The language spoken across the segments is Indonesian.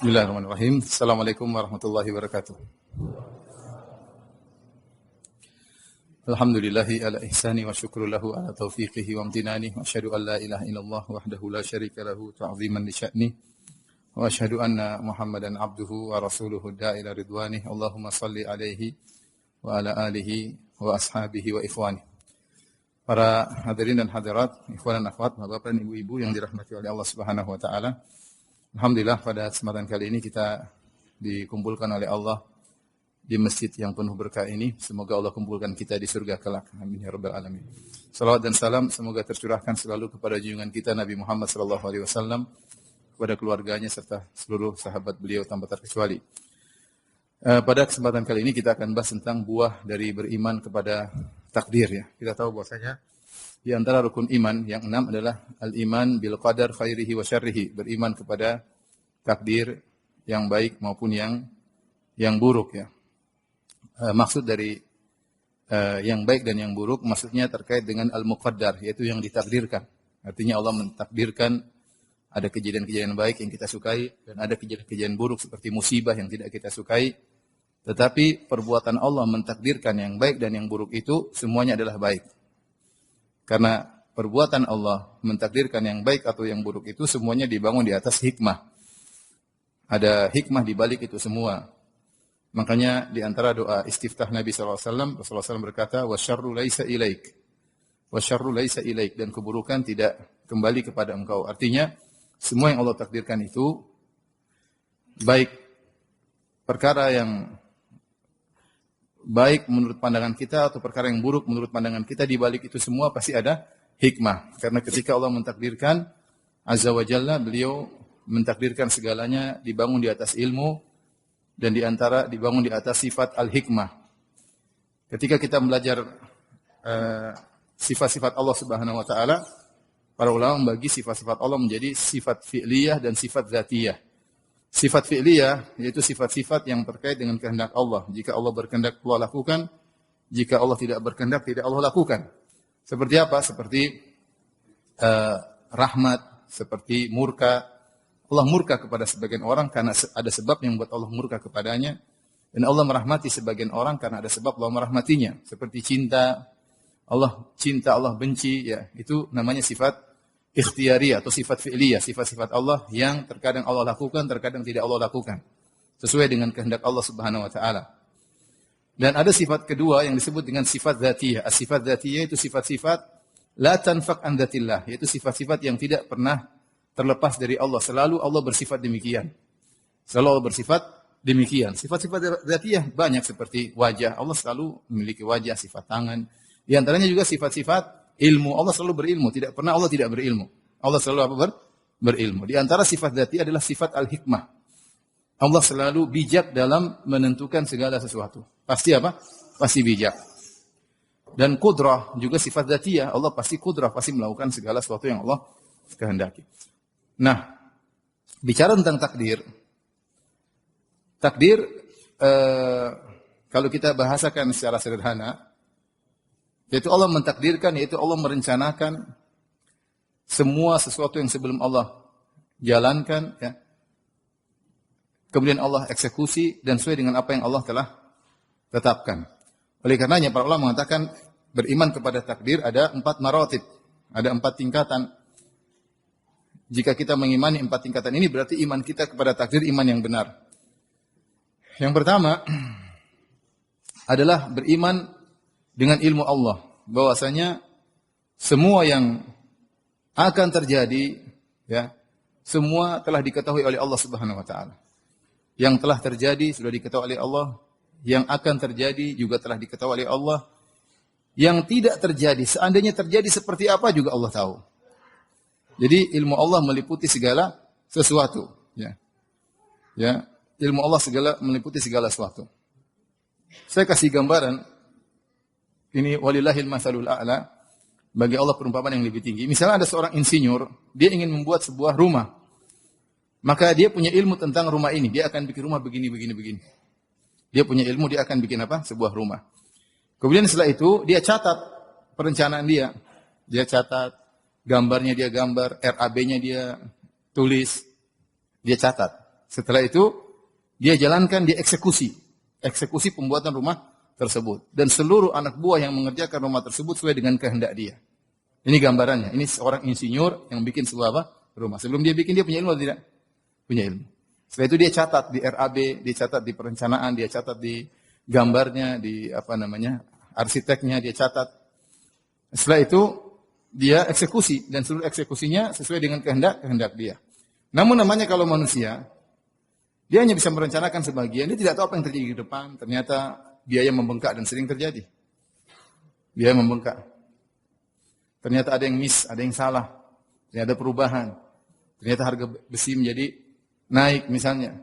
Bismillahirrahmanirrahim. Assalamualaikum warahmatullahi wabarakatuh. Alhamdulillahi ala ihsani wa syukru lahu ala taufiqihi wa amtinani wa asyhadu an la ilaha illallah wahdahu la syarika lahu ta'ziman li sya'ni wa asyhadu anna Muhammadan abduhu wa rasuluhu da'ila ridwani. Allahumma salli alaihi wa ala alihi wa ashabihi wa ikhwani. Para hadirin dan hadirat, ikhwan dan akhwat, bapak dan ibu-ibu yang dirahmati oleh Allah Subhanahu wa taala. Alhamdulillah pada kesempatan kali ini kita dikumpulkan oleh Allah di masjid yang penuh berkah ini. Semoga Allah kumpulkan kita di surga kelak. Amin ya rabbal alamin. Salawat dan salam semoga tercurahkan selalu kepada junjungan kita Nabi Muhammad sallallahu alaihi wasallam, kepada keluarganya serta seluruh sahabat beliau tanpa terkecuali. Pada kesempatan kali ini kita akan bahas tentang buah dari beriman kepada takdir ya. Kita tahu bahwasanya di antara rukun iman yang 6 adalah al-iman bil qadar khairihi wa syarrihi, beriman kepada takdir yang baik maupun yang buruk ya. Maksud dari yang baik dan yang buruk maksudnya terkait dengan al-muqaddar, yaitu yang ditakdirkan. Artinya Allah mentakdirkan ada kejadian-kejadian baik yang kita sukai dan ada kejadian-kejadian buruk seperti musibah yang tidak kita sukai. Tetapi perbuatan Allah mentakdirkan yang baik dan yang buruk itu semuanya adalah baik. Karena perbuatan Allah mentakdirkan yang baik atau yang buruk itu semuanya dibangun di atas hikmah. Ada hikmah di balik itu semua. Makanya di antara doa istiftah Nabi SAW, Rasulullah SAW berkata, وَشَرُّ لَيْسَ إِلَيْكَ وَشَرُّ لَيْسَ إِلَيْكَ, dan keburukan tidak kembali kepada engkau. Artinya, semua yang Allah takdirkan itu, baik perkara yang baik menurut pandangan kita atau perkara yang buruk menurut pandangan kita, di balik itu semua pasti ada hikmah. Karena ketika Allah mentakdirkan Azza wa Jalla, beliau mentakdirkan segalanya dibangun di atas ilmu dan di antara dibangun di atas sifat al-hikmah. Ketika kita belajar sifat-sifat Allah Subhanahu wa taala, para ulama membagi sifat-sifat Allah menjadi sifat fi'liyah dan sifat dzatiyah. Sifat fi'liyah yaitu sifat-sifat yang terkait dengan kehendak Allah. Jika Allah berkehendak, Allah lakukan. Jika Allah tidak berkehendak, tidak Allah lakukan. Seperti apa? Seperti rahmat, seperti murka. Allah murka kepada sebagian orang karena ada sebab yang membuat Allah murka kepadanya. Dan Allah merahmati sebagian orang karena ada sebab Allah merahmatinya. Seperti cinta, Allah benci, ya itu namanya sifat ikhtiyariyah atau sifat fi'liyah, sifat-sifat Allah yang terkadang Allah lakukan, terkadang tidak Allah lakukan, sesuai dengan kehendak Allah Subhanahu wa taala. Dan ada sifat kedua yang disebut dengan sifat dzatiyah. As-sifat dzatiyah itu sifat-sifat la tanfak an dzatillah, yaitu sifat-sifat yang tidak pernah terlepas dari Allah. Selalu Allah bersifat demikian. Selalu Allah bersifat demikian. Sifat-sifat dzatiyah banyak seperti wajah. Allah selalu memiliki wajah, sifat tangan. Di antaranya juga sifat-sifat ilmu. Allah selalu berilmu, tidak pernah Allah tidak berilmu. Allah selalu apa? Berilmu. Di antara sifat dzati adalah sifat al-hikmah. Allah selalu bijak dalam menentukan segala sesuatu. Pasti apa? Pasti bijak. Dan kudrah juga sifat dzatiyah. Allah pasti kudrah, pasti melakukan segala sesuatu yang Allah kehendaki. Nah, bicara tentang takdir. Takdir kalau kita bahasakan secara sederhana, yaitu Allah mentakdirkan, yaitu Allah merencanakan semua sesuatu yang sebelum Allah jalankan, ya. Kemudian Allah eksekusi dan sesuai dengan apa yang Allah telah tetapkan. Oleh karenanya para ulama mengatakan beriman kepada takdir ada 4 maratib, ada 4 tingkatan. Jika kita mengimani 4 tingkatan ini berarti iman kita kepada takdir iman yang benar. Yang pertama adalah beriman dengan ilmu Allah, bahwasanya semua yang akan terjadi, ya, semua telah diketahui oleh Allah Subhanahu wa taala. Yang telah terjadi sudah diketahui oleh Allah, yang akan terjadi juga telah diketahui oleh Allah. Yang tidak terjadi, seandainya terjadi seperti apa juga Allah tahu. Jadi ilmu Allah meliputi segala sesuatu, ya. Ya, ilmu Allah meliputi segala sesuatu. Saya kasih gambaran. Ini walillahil masalul a'la, bagi Allah perumpamaan yang lebih tinggi. Misalnya ada seorang insinyur, dia ingin membuat sebuah rumah. Maka dia punya ilmu tentang rumah ini, dia akan bikin rumah begini. Dia punya ilmu, dia akan bikin apa? Sebuah rumah. Kemudian setelah itu dia catat perencanaan dia. Dia catat gambarnya, dia gambar, RAB-nya dia tulis, dia catat. Setelah itu dia jalankan, dia eksekusi pembuatan rumah tersebut. Dan seluruh anak buah yang mengerjakan rumah tersebut sesuai dengan kehendak dia. Ini gambarannya. Ini seorang insinyur yang bikin sebuah apa? Rumah. Sebelum dia bikin, dia punya ilmu atau tidak? Punya ilmu. Setelah itu dia catat di RAB, dia catat di perencanaan, dia catat di gambarnya, di arsiteknya, dia catat. Setelah itu dia eksekusi, dan seluruh eksekusinya sesuai dengan kehendak dia. Namun namanya kalau manusia, dia hanya bisa merencanakan sebagian, dia tidak tahu apa yang terjadi di depan. Ternyata biaya membengkak dan sering terjadi. Biaya membengkak. Ternyata ada yang miss, ada yang salah. Ternyata ada perubahan. Ternyata harga besi menjadi naik misalnya.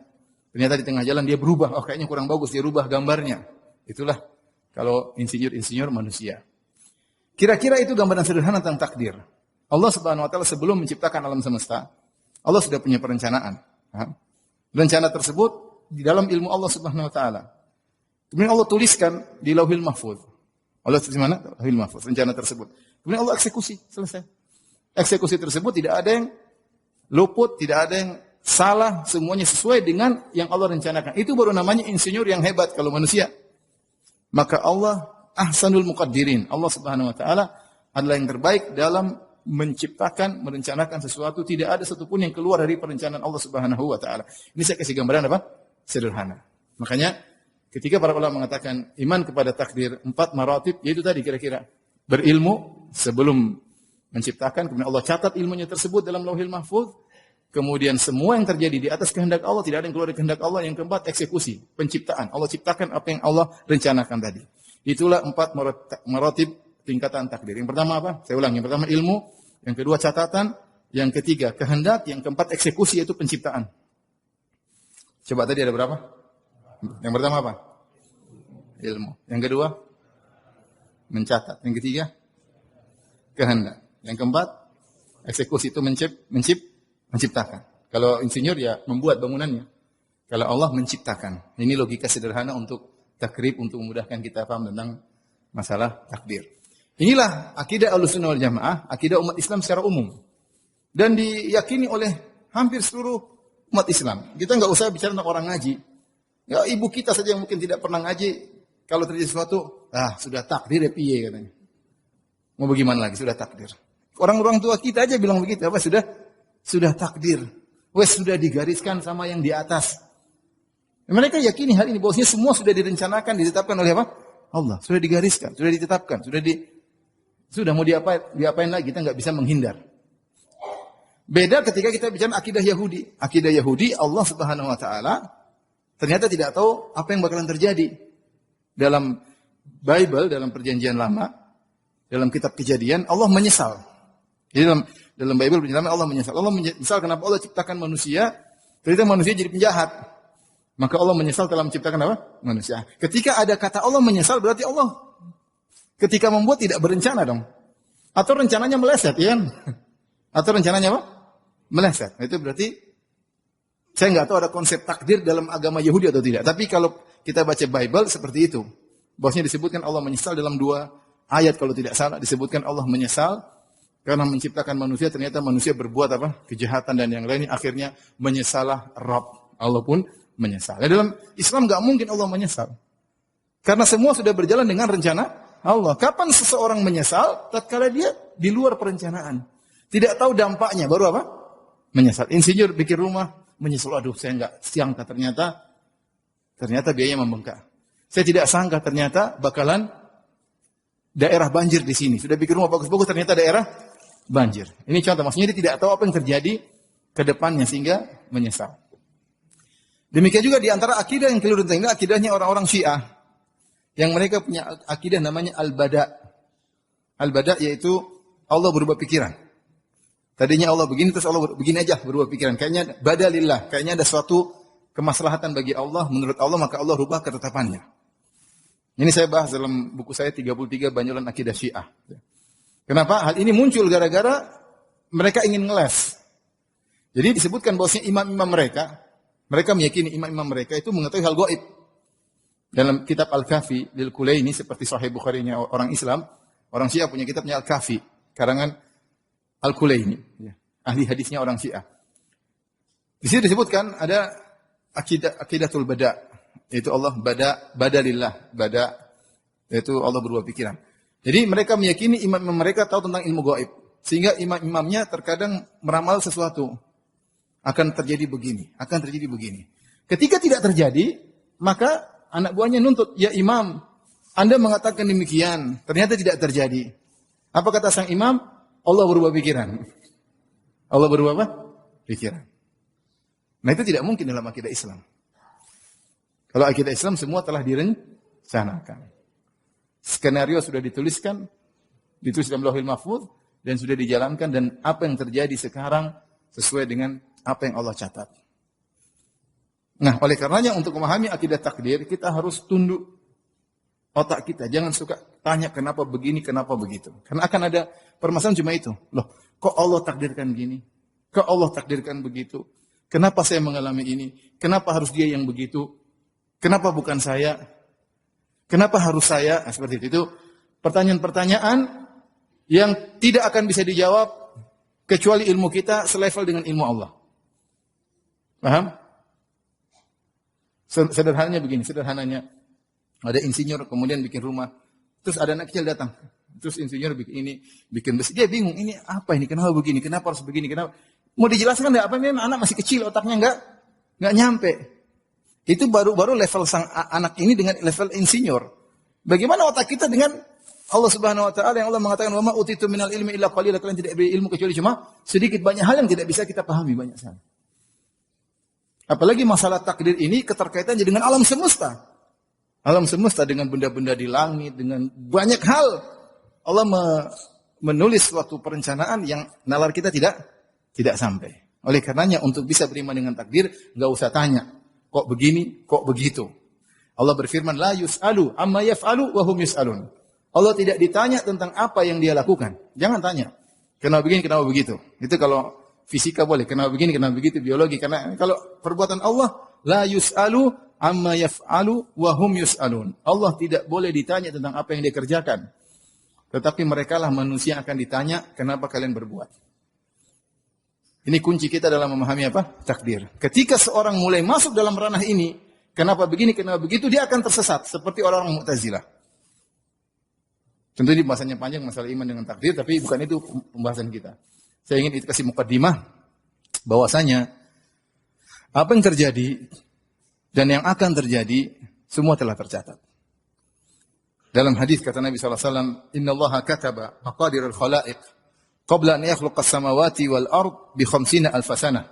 Ternyata di tengah jalan dia berubah. Oh kayaknya kurang bagus, dia rubah gambarnya. Itulah kalau insinyur manusia. Kira-kira itu gambaran sederhana tentang takdir. Allah Subhanahu wa taala sebelum menciptakan alam semesta, Allah sudah punya perencanaan. Rencana tersebut di dalam ilmu Allah Subhanahu wa taala. Kemudian Allah tuliskan di Lauhil Mahfuz. Allah tulis di mana? Lauhil Mahfuz, rencana tersebut. Kemudian Allah eksekusi, selesai. Eksekusi tersebut tidak ada yang luput, tidak ada yang salah, semuanya sesuai dengan yang Allah rencanakan. Itu baru namanya insinyur yang hebat kalau manusia. Maka Allah ahsanul muqaddirin. Allah Subhanahu wa taala adalah yang terbaik dalam menciptakan, merencanakan sesuatu, tidak ada satupun yang keluar dari perencanaan Allah Subhanahu wa taala. Ini saya kasih gambaran apa? Sederhana. Makanya ketika para ulama mengatakan iman kepada takdir 4 maratib, yaitu tadi kira-kira berilmu sebelum menciptakan, kemudian Allah catat ilmunya tersebut dalam Lauhil Mahfuz, kemudian semua yang terjadi di atas kehendak Allah, tidak ada yang keluar dari kehendak Allah. Yang keempat, eksekusi, penciptaan. Allah ciptakan apa yang Allah rencanakan tadi. Itulah 4 maratib tingkatan takdir. Yang pertama apa? Saya ulang. Yang pertama ilmu, yang kedua catatan, yang ketiga kehendak, yang keempat eksekusi, yaitu penciptaan. Coba tadi ada berapa? Yang pertama apa? Ilmu. Yang kedua mencatat. Yang ketiga kehendak. Yang keempat eksekusi, itu menciptakan. Kalau insinyur ya membuat bangunannya. Kalau Allah menciptakan. Ini logika sederhana untuk takrib, untuk memudahkan kita paham tentang masalah takdir. Inilah akidah Ahlussunnah wal Jamaah, akidah umat Islam secara umum. Dan diyakini oleh hampir seluruh umat Islam. Kita nggak usah bicara tentang orang ngaji. Ya, ibu kita saja yang mungkin tidak pernah ngaji, kalau terjadi sesuatu, sudah takdir ya piye katanya. Mau bagaimana lagi, sudah takdir. Orang-orang tua kita aja bilang begitu, apa sudah takdir. Wes sudah digariskan sama yang di atas. Mereka yakini hal ini, bahwasanya semua sudah direncanakan, ditetapkan oleh apa? Allah. Sudah digariskan, sudah ditetapkan, sudah mau diapain lagi, kita nggak bisa menghindar. Beda ketika kita bicara akidah Yahudi. Akidah Yahudi, Allah Subhanahu wa taala ternyata tidak tahu apa yang bakalan terjadi. Dalam Bible, dalam perjanjian lama, dalam kitab Kejadian, Allah menyesal. Jadi dalam Bible perjanjian lama Allah menyesal. Allah menyesal kenapa Allah ciptakan manusia, ternyata manusia jadi penjahat. Maka Allah menyesal telah menciptakan apa? Manusia. Ketika ada kata Allah menyesal, berarti Allah ketika membuat tidak berencana dong. Atau rencananya meleset, ya kan? Atau rencananya apa? Meleset. Itu berarti saya nggak tahu ada konsep takdir dalam agama Yahudi atau tidak. Tapi kalau kita baca Bible seperti itu. Bahwasanya disebutkan Allah menyesal dalam 2 ayat kalau tidak salah. Disebutkan Allah menyesal karena menciptakan manusia, ternyata manusia berbuat apa? Kejahatan dan yang lainnya. Akhirnya menyesalah Rabb. Allah pun menyesal. Ya, dalam Islam nggak mungkin Allah menyesal. Karena semua sudah berjalan dengan rencana Allah. Kapan seseorang menyesal? Tatkala dia di luar perencanaan. Tidak tahu dampaknya, baru apa? Menyesal. Insinyur bikin rumah, menyesal. Aduh, saya nggak sangka ternyata biayanya membengkak. Saya tidak sangka ternyata bakalan daerah banjir di sini. Sudah bikin rumah bagus-bagus, ternyata daerah banjir. Ini contoh, maksudnya dia tidak tahu apa yang terjadi ke depannya sehingga menyesal. Demikian juga di antara akidah yang keliru dan akidahnya orang-orang Syiah. Yang mereka punya akidah namanya Al-Bada. Al-Bada yaitu Allah berubah pikiran. Tadinya Allah begini, terus Allah begini aja berubah pikiran. Kayaknya badalillah, kayaknya ada suatu kemaslahatan bagi Allah, menurut Allah, maka Allah rubah ketetapannya. Ini saya bahas dalam buku saya 33 Banyolan Akidah Syiah. Kenapa? Hal ini muncul gara-gara mereka ingin ngeles. Jadi disebutkan bahwasanya imam-imam mereka meyakini imam-imam mereka itu mengetahui hal gaib. Dalam kitab Al-Kafi lil Kulaini, seperti Sahih Bukhari-nya orang Islam, orang Syiah punya kitabnya Al-Kafi, karangan Al-Kulaini, ahli hadisnya orang Syiah. Di sini disebutkan ada akidatul bada, yaitu Allah badalillah, yaitu Allah berubah pikiran. Jadi mereka meyakini imam mereka tahu tentang ilmu gaib, sehingga imam-imamnya terkadang meramal sesuatu akan terjadi begini, akan terjadi begini. Ketika tidak terjadi, maka anak buahnya nuntut, ya imam, Anda mengatakan demikian, ternyata tidak terjadi. Apa kata sang imam? Allah berubah pikiran. Allah berubah apa? Pikiran. Nah itu tidak mungkin dalam akidah Islam. Kalau akidah Islam semua telah direncanakan. Skenario sudah ditulis dalam Lauhul Mahfuz dan sudah dijalankan, dan apa yang terjadi sekarang sesuai dengan apa yang Allah catat. Nah, oleh karenanya untuk memahami akidah takdir kita harus tunduk otak kita. Jangan suka tanya kenapa begini, kenapa begitu. Karena akan ada permasalahan cuma itu. Loh, kok Allah takdirkan gini? Kok Allah takdirkan begitu? Kenapa saya mengalami ini? Kenapa harus dia yang begitu? Kenapa bukan saya? Kenapa harus saya? Nah, seperti itu. Itu pertanyaan-pertanyaan yang tidak akan bisa dijawab kecuali ilmu kita selevel dengan ilmu Allah. Paham? Sederhananya begini, ada insinyur kemudian bikin rumah, terus ada anak kecil datang, terus insinyur bikin besi, dia bingung, ini apa ini, kenapa begini, kenapa harus begini, kenapa? Mau dijelaskan enggak? Apa ini anak masih kecil, otaknya enggak nyampe. Itu baru level sang anak ini dengan level insinyur. Bagaimana otak kita dengan Allah Subhanahu wa taala yang Allah mengatakan wa ma utitu minal ilmi illa qalila, kalian tidak diberi ilmu kecuali cuma sedikit, banyak hal yang tidak bisa kita pahami banyak sekali. Apalagi masalah takdir ini keterkaitannya dengan alam semesta. Alam semesta dengan benda-benda di langit, dengan banyak hal. Allah menulis suatu perencanaan yang nalar kita tidak sampai. Oleh karenanya untuk bisa beriman dengan takdir, enggak usah tanya, kok begini, kok begitu. Allah berfirman, la yus'alu amma yaf'alu wa hum yus'alun. Allah tidak ditanya tentang apa yang dia lakukan. Jangan tanya, kenapa begini, kenapa begitu. Itu kalau fisika boleh, kenapa begini, kenapa begitu, biologi. Karena kalau perbuatan Allah, la yus'alu amma yaf'alu wa hum yus'alun. Allah tidak boleh ditanya tentang apa yang dia kerjakan. Tetapi merekalah manusia yang akan ditanya, kenapa kalian berbuat. Ini kunci kita dalam memahami apa? Takdir. Ketika seorang mulai masuk dalam ranah ini, kenapa begini, kenapa begitu, dia akan tersesat. Seperti orang-orang Mu'tazilah. Tentu ini pembahasannya panjang, masalah iman dengan takdir, tapi bukan itu pembahasan kita. Saya ingin kasih mukaddimah bahwasanya apa yang terjadi dan yang akan terjadi semua telah tercatat. Dalam hadis kata Nabi sallallahu alaihi wasallam, "Innallaha kataba maqadirul khalaiq qabla an yakhluqa as-samawati wal ard bi 50 alf sanah."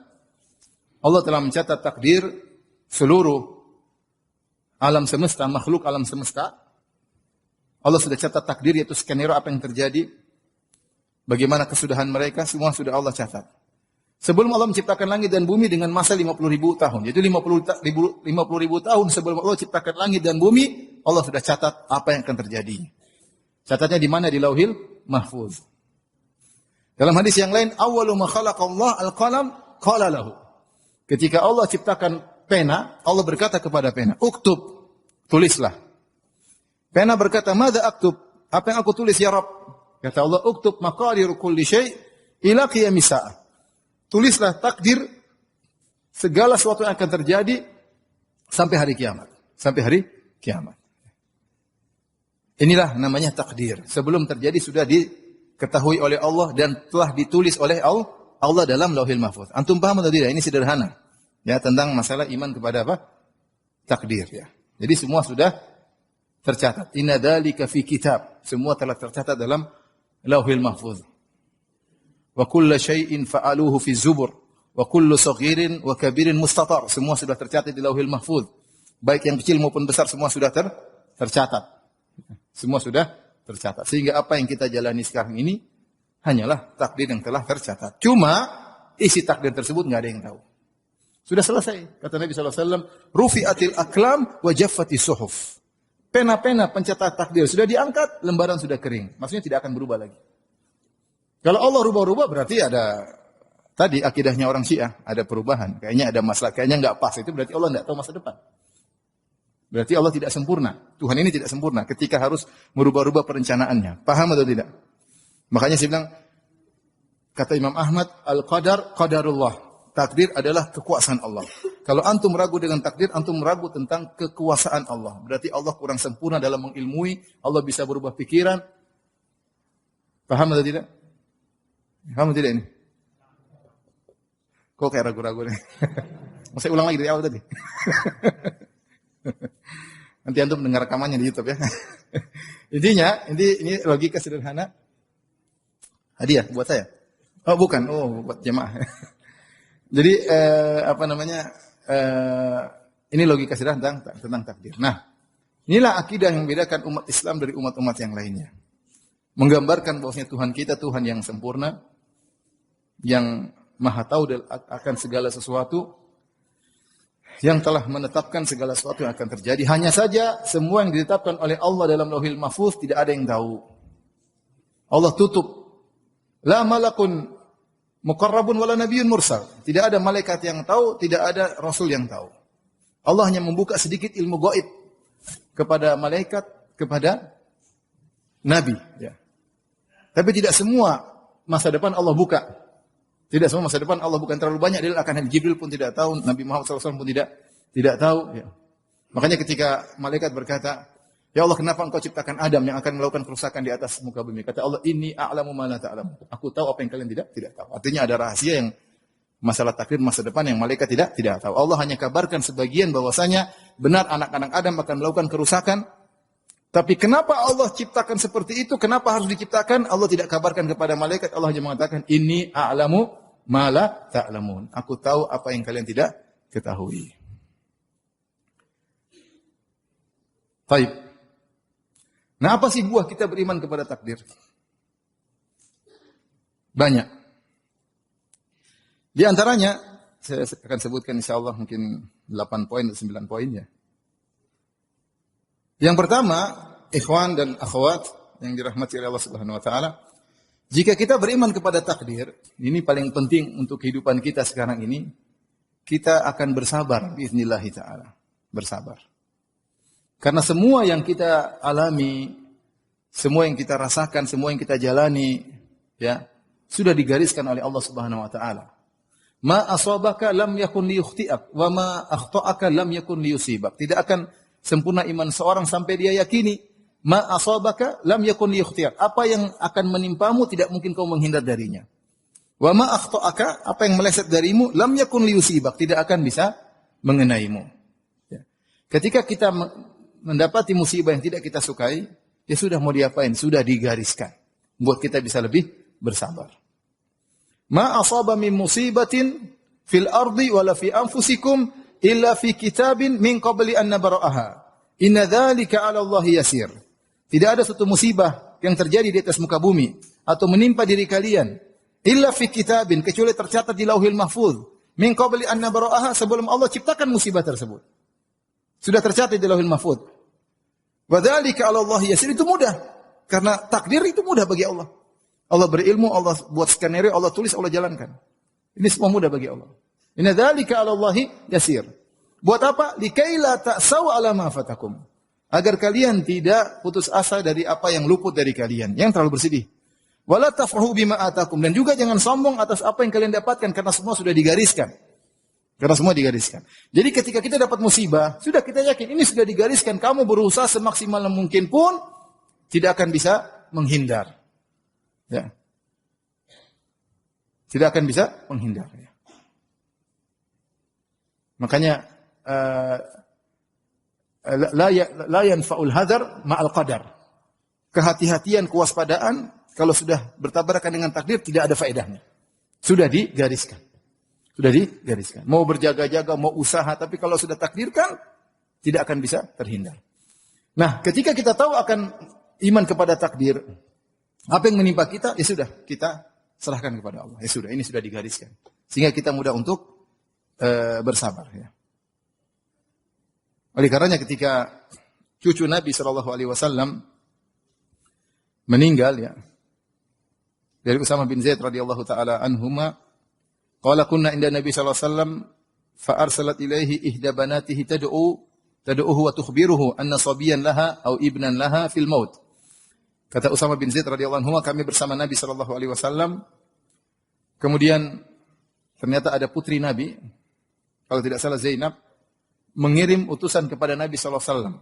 Allah telah mencatat takdir seluruh alam semesta, makhluk alam semesta. Allah sudah catat takdir, yaitu skenario apa yang terjadi. Bagaimana kesudahan mereka, semua sudah Allah catat. Sebelum Allah menciptakan langit dan bumi dengan masa 50.000 tahun. Yaitu 50.000 tahun sebelum Allah ciptakan langit dan bumi, Allah sudah catat apa yang akan terjadi. Catatnya di mana? Di Lauhil Mahfuz. Dalam hadis yang lain, awwalu ma khalaqallah al-qalam qala lahu. Ketika Allah ciptakan pena, Allah berkata kepada pena, "Uktub," tulislah. Pena berkata, "Madza aktub?" Apa yang aku tulis ya Rabb? Kata Allah, "Uktub maqadir kulli syai' ila qiyamis saah." Tulislah takdir segala sesuatu yang akan terjadi sampai hari kiamat. Sampai hari kiamat. Inilah namanya takdir. Sebelum terjadi sudah diketahui oleh Allah dan telah ditulis oleh Allah dalam Lauhil Mahfuz. Antum paham atau tidak? Ini sederhana. Ya, tentang masalah iman kepada apa? Takdir ya. Jadi semua sudah tercatat. Inna dzalika fi kitab. Semua telah tercatat dalam Lauhil Mahfuz. Wa kullu syai'in fa'aluhu fi zubur wa kullu saghirin wa kabirin mustatar. Semua sudah tercatat di Lauhil Mahfuz. Baik yang kecil maupun besar semua sudah tercatat. Semua sudah tercatat. Sehingga apa yang kita jalani sekarang ini hanyalah takdir yang telah tercatat. Cuma isi takdir tersebut enggak ada yang tahu. Sudah selesai. Kata Nabi sallallahu alaihi wasallam, "Rufi'atil aqlam wa jaffatis suhuf." Pena-pena pencatat takdir sudah diangkat, lembaran sudah kering. Maksudnya tidak akan berubah lagi. Kalau Allah rubah-rubah berarti ada tadi akidahnya orang Syiah, ada perubahan. Kayaknya ada masalah, kayaknya enggak pas. Itu berarti Allah enggak tahu masa depan. Berarti Allah tidak sempurna. Tuhan ini tidak sempurna ketika harus merubah-rubah perencanaannya. Paham atau tidak? Makanya saya bilang, kata Imam Ahmad, al-qadar qadarullah. Takdir adalah kekuasaan Allah. Kalau antum ragu dengan takdir, antum ragu tentang kekuasaan Allah. Berarti Allah kurang sempurna dalam mengilmui, Allah bisa berubah pikiran. Paham atau tidak? Paham atau tidak ini? Kok kayak ragu-ragu nih? Saya ulang lagi dari awal tadi. Nanti antum mendengar rekamannya di YouTube ya. Intinya, ini logika sederhana. Hadiah buat saya? Oh bukan, buat jemaah. Jadi ini logika sederhana tentang takdir. Nah, inilah akidah yang membedakan umat Islam dari umat-umat yang lainnya. Menggambarkan bahwasanya Tuhan kita Tuhan yang sempurna, yang Maha tahu akan segala sesuatu, yang telah menetapkan segala sesuatu yang akan terjadi. Hanya saja semua yang ditetapkan oleh Allah dalam Lauhil Mahfuz tidak ada yang tahu. Allah tutup. La malakun muqarrabun wala nabiyyun mursal. Tidak ada malaikat yang tahu, tidak ada rasul yang tahu. Allah hanya membuka sedikit ilmu gaib kepada malaikat, kepada nabi, ya. Tapi tidak semua masa depan Allah buka. Tidak semua masa depan Allah bukan terlalu banyak. Dia akan Jibril pun tidak tahu, Nabi Muhammad SAW pun tidak tahu. Ya. Makanya ketika malaikat berkata, Ya Allah, kenapa engkau ciptakan Adam yang akan melakukan kerusakan di atas muka bumi? Kata Allah, Inni a'lamu ma la ta'lamu. Aku tahu apa yang kalian tidak tahu. Artinya ada rahasia yang masalah takdir masa depan yang malaikat tidak tahu. Allah hanya kabarkan sebagian bahwasanya benar anak-anak Adam akan melakukan kerusakan. Tapi kenapa Allah ciptakan seperti itu? Kenapa harus diciptakan? Allah tidak kabarkan kepada malaikat. Allah hanya mengatakan, Inni a'lamu ma la ta'lamun. Aku tahu apa yang kalian tidak ketahui. Baik. Nah, apa sih buah kita beriman kepada takdir? Banyak. Di antaranya, saya akan sebutkan insyaAllah mungkin 8 poin atau 9 poin ya. Yang pertama, ikhwan dan akhwat yang dirahmati oleh Allah Subhanahu wa taala, jika kita beriman kepada takdir, ini paling penting untuk kehidupan kita sekarang ini, kita akan bersabar biiznillah taala. Bersabar. Karena semua yang kita alami, semua yang kita rasakan, semua yang kita jalani, ya, sudah digariskan oleh Allah Subhanahu wa taala. Ma asabaka lam yakun liyukhti'ak wa ma akhta'aka lam yakun liyusibak. Tidak akan sempurna iman seorang sampai dia yakini ma asabaka lam yakun liyukhti'ak. Apa yang akan menimpamu tidak mungkin kau menghindar darinya. Wa ma akhta'aka, apa yang meleset darimu lam yakun liyusibak, tidak akan bisa mengenaimu. Ya. Ketika kita mendapati musibah yang tidak kita sukai, ya sudah mau diapain? Sudah digariskan. Buat kita bisa lebih bersabar. Ma asaba min musibatin fil ardi wala fi anfusikum illa fi kitabin min qabli an nabra'aha. Inna dzalika 'ala Allah yasir. Tidak ada suatu musibah yang terjadi di atas muka bumi atau menimpa diri kalian illa fi kitabin, kecuali tercatat di Lauhil Mahfuz, min qabli an nabra'aha, sebelum Allah ciptakan musibah tersebut. Sudah tercatat di Lauhil Mahfuz. Wa dzalika 'ala Allah yasir, itu mudah. Karena takdir itu mudah bagi Allah. Allah berilmu, Allah buat skenario, Allah tulis, Allah jalankan. Ini semua mudah bagi Allah. Inna dzalika 'ala Allahi yasir. Buat apa? Likai la ta'sau 'ala ma fatakum. Agar kalian tidak putus asa dari apa yang luput dari kalian, yang terlalu bersedih. Wala tafrahu bima atakum, dan juga jangan sombong atas apa yang kalian dapatkan karena semua sudah digariskan. Karena semua digariskan. Jadi ketika kita dapat musibah, sudah kita yakin ini sudah digariskan, kamu berusaha semaksimal mungkin pun tidak akan bisa menghindar. Ya. Tidak akan bisa menghindar. Ya. Makanya la yanfa'ul hadar ma'al qadar. Kehati-hatian, kewaspadaan kalau sudah bertabrakan dengan takdir tidak ada faedahnya. Sudah digariskan. Sudah digariskan. Mau berjaga-jaga, mau usaha, tapi kalau sudah takdirkan tidak akan bisa terhindar. Nah, ketika kita tahu akan iman kepada takdir, apa yang menimpa kita, ya sudah, kita serahkan kepada Allah. Ya sudah, ini sudah digariskan. Sehingga kita mudah untuk bersabar. Ya. Oleh karenanya ketika cucu Nabi SAW meninggal, ya, dari Usamah bin Zaid radhiyallahu taala anhuma, qala kunna inda Nabi SAW fa arsalat ilaihi ihda banatihi tad'uhu wa tukhbiruhu anna sabiyan laha aw ibnan laha fil maut. Kata Usamah bin Zaid radhiyallahu anhu, kami bersama Nabi sallallahu alaihi wasallam. Kemudian ternyata ada putri Nabi kalau tidak salah Zainab, mengirim utusan kepada Nabi SAW,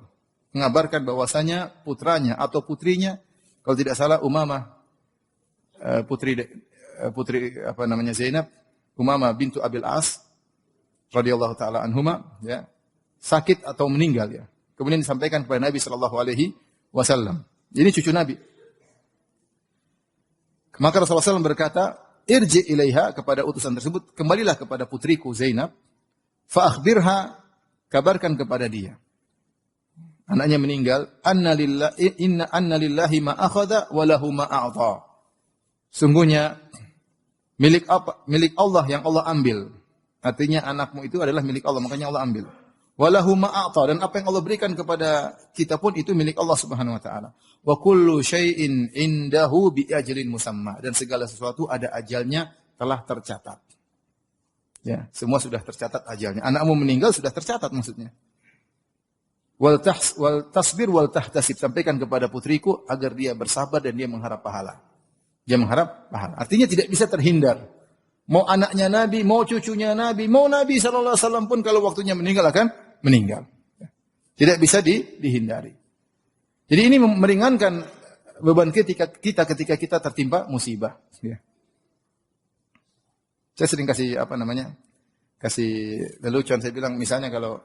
mengabarkan bahwasanya putranya atau putrinya, kalau tidak salah Umamah, putri apa namanya Zainab, Umamah bintu Abil As radhiyallahu taala anhuma, ya, sakit atau meninggal, ya. Kemudian disampaikan kepada Nabi sallallahu alaihi wasallam. Ini cucu Nabi. Maka Rasulullah SAW berkata, "Irji ilaiha," kepada utusan tersebut, kembalilah kepada putriku Zainab, fa akhbirha, kabarkan kepada dia. Anaknya meninggal, anna lillahi ma akhadha wa lahu ma a'ta. Sungguhnya milik Allah yang Allah ambil. Artinya anakmu itu adalah milik Allah, makanya Allah ambil. Walahu ma'ata, dan apa yang Allah berikan kepada kita pun itu milik Allah Subhanahu wa taala. Wa kullu syai'in indahu bi ajalin musamma, dan segala sesuatu ada ajalnya, telah tercatat. Ya, semua sudah tercatat ajalnya. Anakmu meninggal sudah tercatat maksudnya. Wal tasbir wal tahtasib, sampaikan kepada putriku agar dia bersabar dan dia mengharap pahala. Dia mengharap pahala. Artinya tidak bisa terhindar. Mau anaknya Nabi, mau cucunya Nabi, mau Nabi SAW pun kalau waktunya meninggal akan meninggal. Tidak bisa dihindari. Jadi ini meringankan beban ketika kita tertimpa musibah. Ya. Saya sering kasih kasih lelucon. Saya bilang misalnya kalau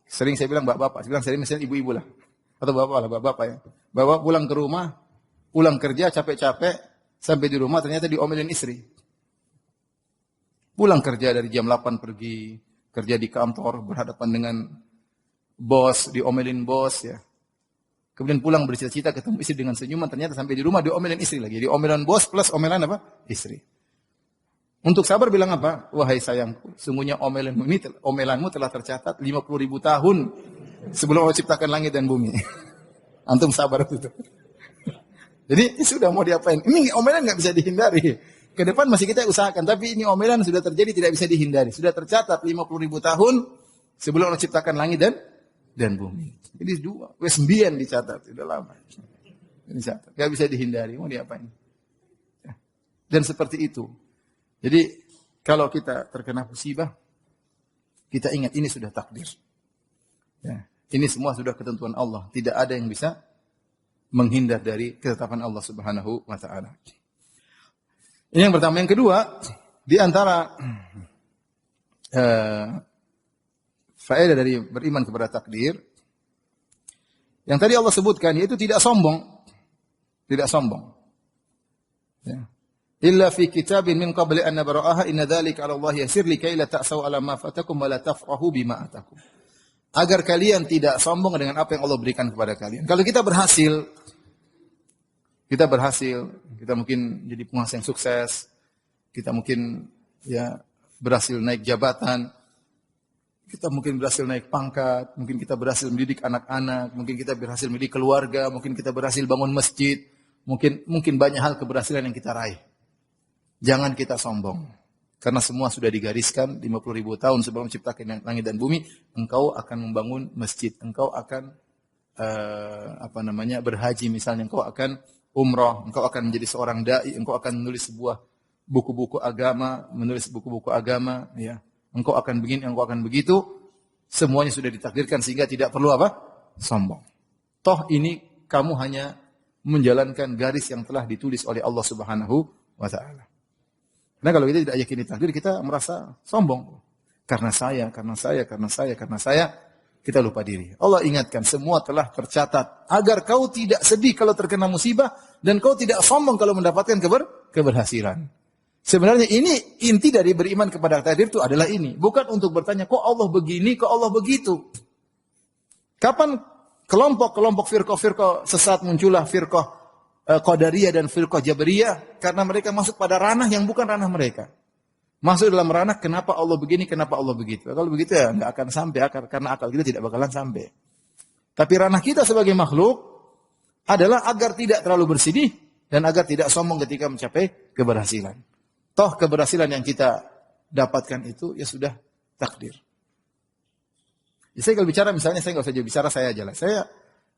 sering saya bilang bapak-bapak, saya bilang sering misalnya ibu-ibu lah atau bapak-bapak ya. Bapak pulang ke rumah, pulang kerja capek-capek, sampai di rumah ternyata diomelin istri. Pulang kerja dari jam 8 pergi, kerja di kantor, berhadapan dengan bos, diomelin bos ya. Kemudian pulang bercita-cita ketemu istri dengan senyuman, ternyata sampai di rumah diomelin istri lagi. Diomelin bos plus omelan apa? Istri. Untuk sabar bilang apa? Wahai sayangku, sungguhnya omelanmu telah tercatat 50.000 tahun sebelum Allah ciptakan langit dan bumi. Antum sabar itu. Jadi sudah mau diapain? Ini omelan nggak bisa dihindari. Ke depan masih kita usahakan, tapi ini omelan sudah terjadi, tidak bisa dihindari. Sudah tercatat 50.000 tahun sebelum Allah ciptakan langit dan bumi. Jadi 9 dicatat, sudah lama. Ini catat, nggak bisa dihindari. Mau diapain? Dan seperti itu. Jadi kalau kita terkena musibah, kita ingat ini sudah takdir. Ya, ini semua sudah ketentuan Allah. Tidak ada yang bisa menghindar dari ketetapan Allah Subhanahu wa taala. Ini yang pertama. Yang kedua, di antara faedah dari beriman kepada takdir yang tadi Allah sebutkan, yaitu tidak sombong. Tidak sombong. Ya. Illa fi kitabin min qabli an nabra'aha inna dzalika 'ala Allah yasir likai la ta'sau 'ala ma fatakum wa la tafrahu bima atakum. Agar kalian tidak sombong dengan apa yang Allah berikan kepada kalian. Kalau kita berhasil, kita mungkin jadi penguasa yang sukses, kita mungkin ya berhasil naik jabatan, kita mungkin berhasil naik pangkat, mungkin kita berhasil mendidik anak-anak, mungkin kita berhasil mendidik keluarga, mungkin kita berhasil bangun masjid, mungkin banyak hal keberhasilan yang kita raih. Jangan kita sombong. Karena semua sudah digariskan 50.000 tahun sebelum menciptakan langit dan bumi, engkau akan membangun masjid, engkau akan berhaji misalnya, engkau akan umrah, engkau akan menjadi seorang dai, engkau akan menulis sebuah buku-buku agama, ya. Engkau akan begini, engkau akan begitu. Semuanya sudah ditakdirkan sehingga tidak perlu sombong. Toh ini kamu hanya menjalankan garis yang telah ditulis oleh Allah Subhanahu wa taala. Nah, kalau kita tidak yakini takdir, kita merasa sombong. Karena saya, kita lupa diri. Allah ingatkan, semua telah tercatat. Agar kau tidak sedih kalau terkena musibah, dan kau tidak sombong kalau mendapatkan keberhasilan. Sebenarnya ini inti dari beriman kepada takdir itu adalah ini. Bukan untuk bertanya, kok Allah begini, kok Allah begitu. Kapan kelompok-kelompok firqah sesat muncullah, firqah Qadariyah dan firqah Jabariyah, karena mereka masuk pada ranah yang bukan ranah mereka. Masuk dalam ranah kenapa Allah begini, kenapa Allah begitu. Kalau begitu ya nggak akan sampai, karena akal kita tidak bakalan sampai. Tapi ranah kita sebagai makhluk adalah agar tidak terlalu bersedih dan agar tidak sombong ketika mencapai keberhasilan. Toh keberhasilan yang kita dapatkan itu ya sudah takdir. Ya, saya kalau bicara misalnya, saya nggak usah bicara saya aja lah. Saya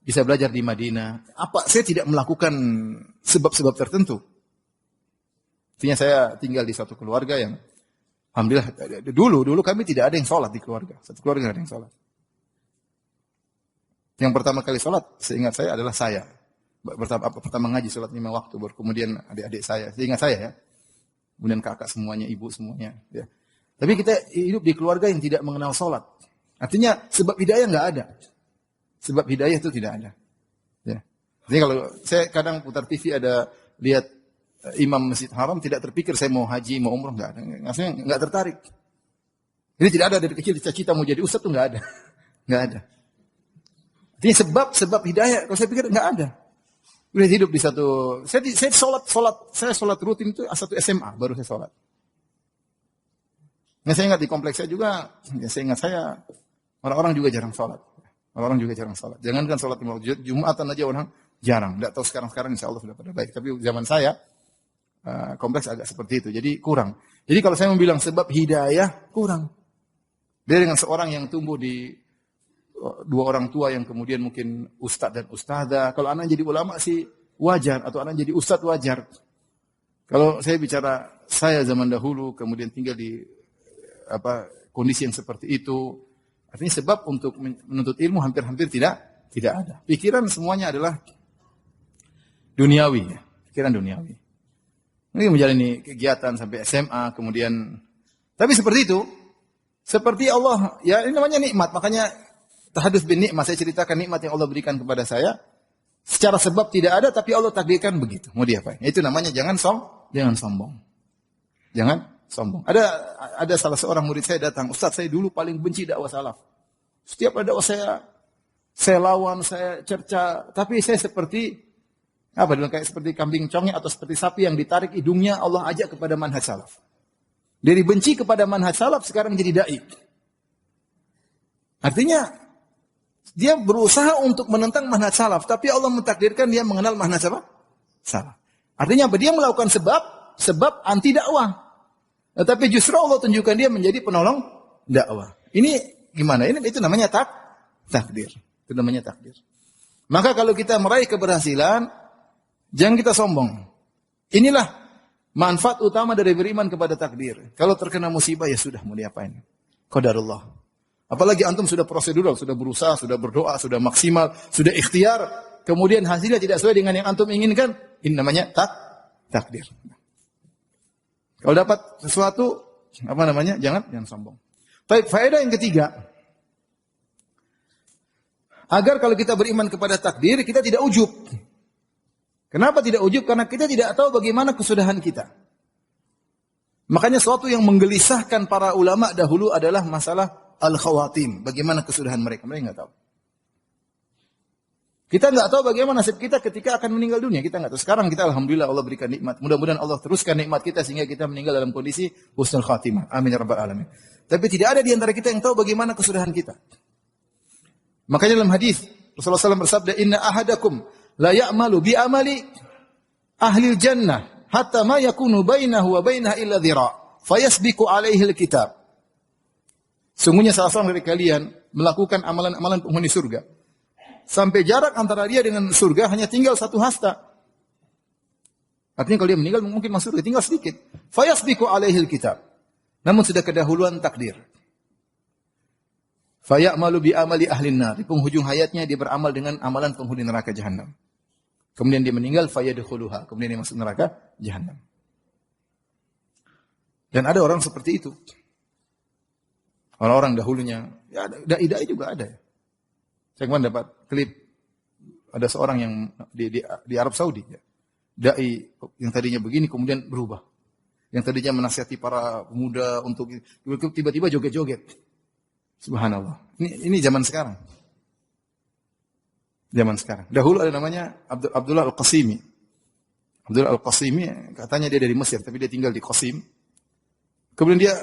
bisa belajar di Madinah. Saya tidak melakukan sebab-sebab tertentu. Artinya saya tinggal di suatu keluarga yang Alhamdulillah, dulu kami tidak ada yang sholat di keluarga. Satu keluarga tidak ada yang sholat. Yang pertama kali sholat, seingat saya adalah saya. Pertama ngaji sholat 5 waktu, baru kemudian adik-adik saya. Seingat saya ya. Kemudian kakak semuanya, ibu semuanya. Ya. Tapi kita hidup di keluarga yang tidak mengenal sholat. Artinya sebab hidayah nggak ada. Sebab hidayah itu tidak ada. Ya. Jadi kalau saya kadang putar TV ada lihat imam Masjid Haram, tidak terpikir saya mau haji, mau umroh, nggak ada. Maksudnya nggak tertarik. Jadi tidak ada dari kecil cita-cita mau jadi ustadz tuh nggak ada. Nggak ada. Jadi sebab hidayah, kalau saya pikir nggak ada. Udah hidup di satu, saya sholat rutin itu satu SMA baru saya sholat. Nah, saya ingat di kompleks saya juga, ya saya ingat saya orang-orang juga jarang sholat. Orang-orang juga jarang sholat. Jangankan sholat Jumatan aja orang jarang. Tidak tahu sekarang insya Allah sudah pada baik. Tapi zaman saya kompleks agak seperti itu. Jadi kurang. Jadi kalau saya mau bilang sebab hidayah kurang. Dia dengan seorang yang tumbuh di dua orang tua yang kemudian mungkin ustadz dan ustadzah. Kalau anak jadi ulama sih wajar. Atau anak jadi ustadz wajar. Kalau saya bicara saya zaman dahulu kemudian tinggal di kondisi yang seperti itu. Artinya sebab untuk menuntut ilmu hampir-hampir tidak ada. Pikiran semuanya adalah duniawi. Ya. Pikiran duniawi. Ini menjalani kegiatan sampai SMA, kemudian. Tapi seperti itu. Seperti Allah. Ya ini namanya nikmat. Makanya tahadus bin nikmat. Saya ceritakan nikmat yang Allah berikan kepada saya. Secara sebab tidak ada, tapi Allah takdirkan begitu. Mau diapain? Itu namanya jangan sombong. Jangan sombong. Ada salah seorang murid saya datang, Ustaz saya dulu paling benci dakwah salaf. Setiap ada dakwah saya lawan, saya cerca, tapi saya seperti kayak seperti kambing congnya atau seperti sapi yang ditarik hidungnya, Allah ajak kepada manhaj salaf. Dari benci kepada manhaj salaf sekarang jadi dai. Artinya dia berusaha untuk menentang manhaj salaf, tapi Allah mentakdirkan dia mengenal manhaj apa? Salaf. Artinya apa? Dia melakukan sebab anti dakwah. Tetapi justru Allah tunjukkan dia menjadi penolong dakwah. Ini gimana? Itu namanya takdir. Itu namanya takdir. Maka kalau kita meraih keberhasilan, jangan kita sombong. Inilah manfaat utama dari beriman kepada takdir. Kalau terkena musibah ya sudah, mau diapain? Qadarullah. Apalagi antum sudah prosedural, sudah berusaha, sudah berdoa, sudah maksimal, sudah ikhtiar, kemudian hasilnya tidak sesuai dengan yang antum inginkan, ini namanya takdir. Kalau dapat sesuatu, jangan sombong. Baik, faedah yang ketiga. Agar kalau kita beriman kepada takdir, kita tidak ujub. Kenapa tidak ujub? Karena kita tidak tahu bagaimana kesudahan kita. Makanya sesuatu yang menggelisahkan para ulama dahulu adalah masalah al-khawatim. Bagaimana kesudahan mereka? Mereka nggak tahu. Kita nggak tahu bagaimana nasib kita ketika akan meninggal dunia. Kita nggak tahu. Sekarang kita alhamdulillah Allah berikan nikmat. Mudah-mudahan Allah teruskan nikmat kita sehingga kita meninggal dalam kondisi husnul khatimah. Amin ya rabbal alamin. Tapi tidak ada di antara kita yang tahu bagaimana kesudahan kita. Makanya dalam hadis Rasulullah SAW bersabda, Inna ahadakum la ya'malu bi amali ahli jannah hatta ma yakunu bainahu wa bainaha illa dhira' fayasbiqu alaihi alkitab. Sungguhnya salah seorang dari kalian melakukan amalan-amalan penghuni surga. Sampai jarak antara dia dengan surga hanya tinggal 1 hasta. Artinya kalau dia meninggal mungkin masuk surga, tinggal sedikit. Fayasbiqu alaihil kitab. Namun sudah kedahuluan takdir. Fayamalu bi amali ahlin nar. Di penghujung hayatnya dia beramal dengan amalan penghuni neraka jahanam. Kemudian dia meninggal fayadkhuluha. Kemudian dia masuk neraka jahanam. Dan ada orang seperti itu. Orang-orang dahulunya, ya dai-dai juga ada ya. Saya kemarin dapat klip ada seorang yang di Arab Saudi, ya. Dai yang tadinya begini kemudian berubah. Yang tadinya menasihati para pemuda untuk tiba-tiba joget-joget. Subhanallah. Ini zaman sekarang. Zaman sekarang. Dahulu ada namanya Abdullah Al-Qasimi. Abdullah Al-Qasimi katanya dia dari Mesir tapi dia tinggal di Qasim. Kemudian dia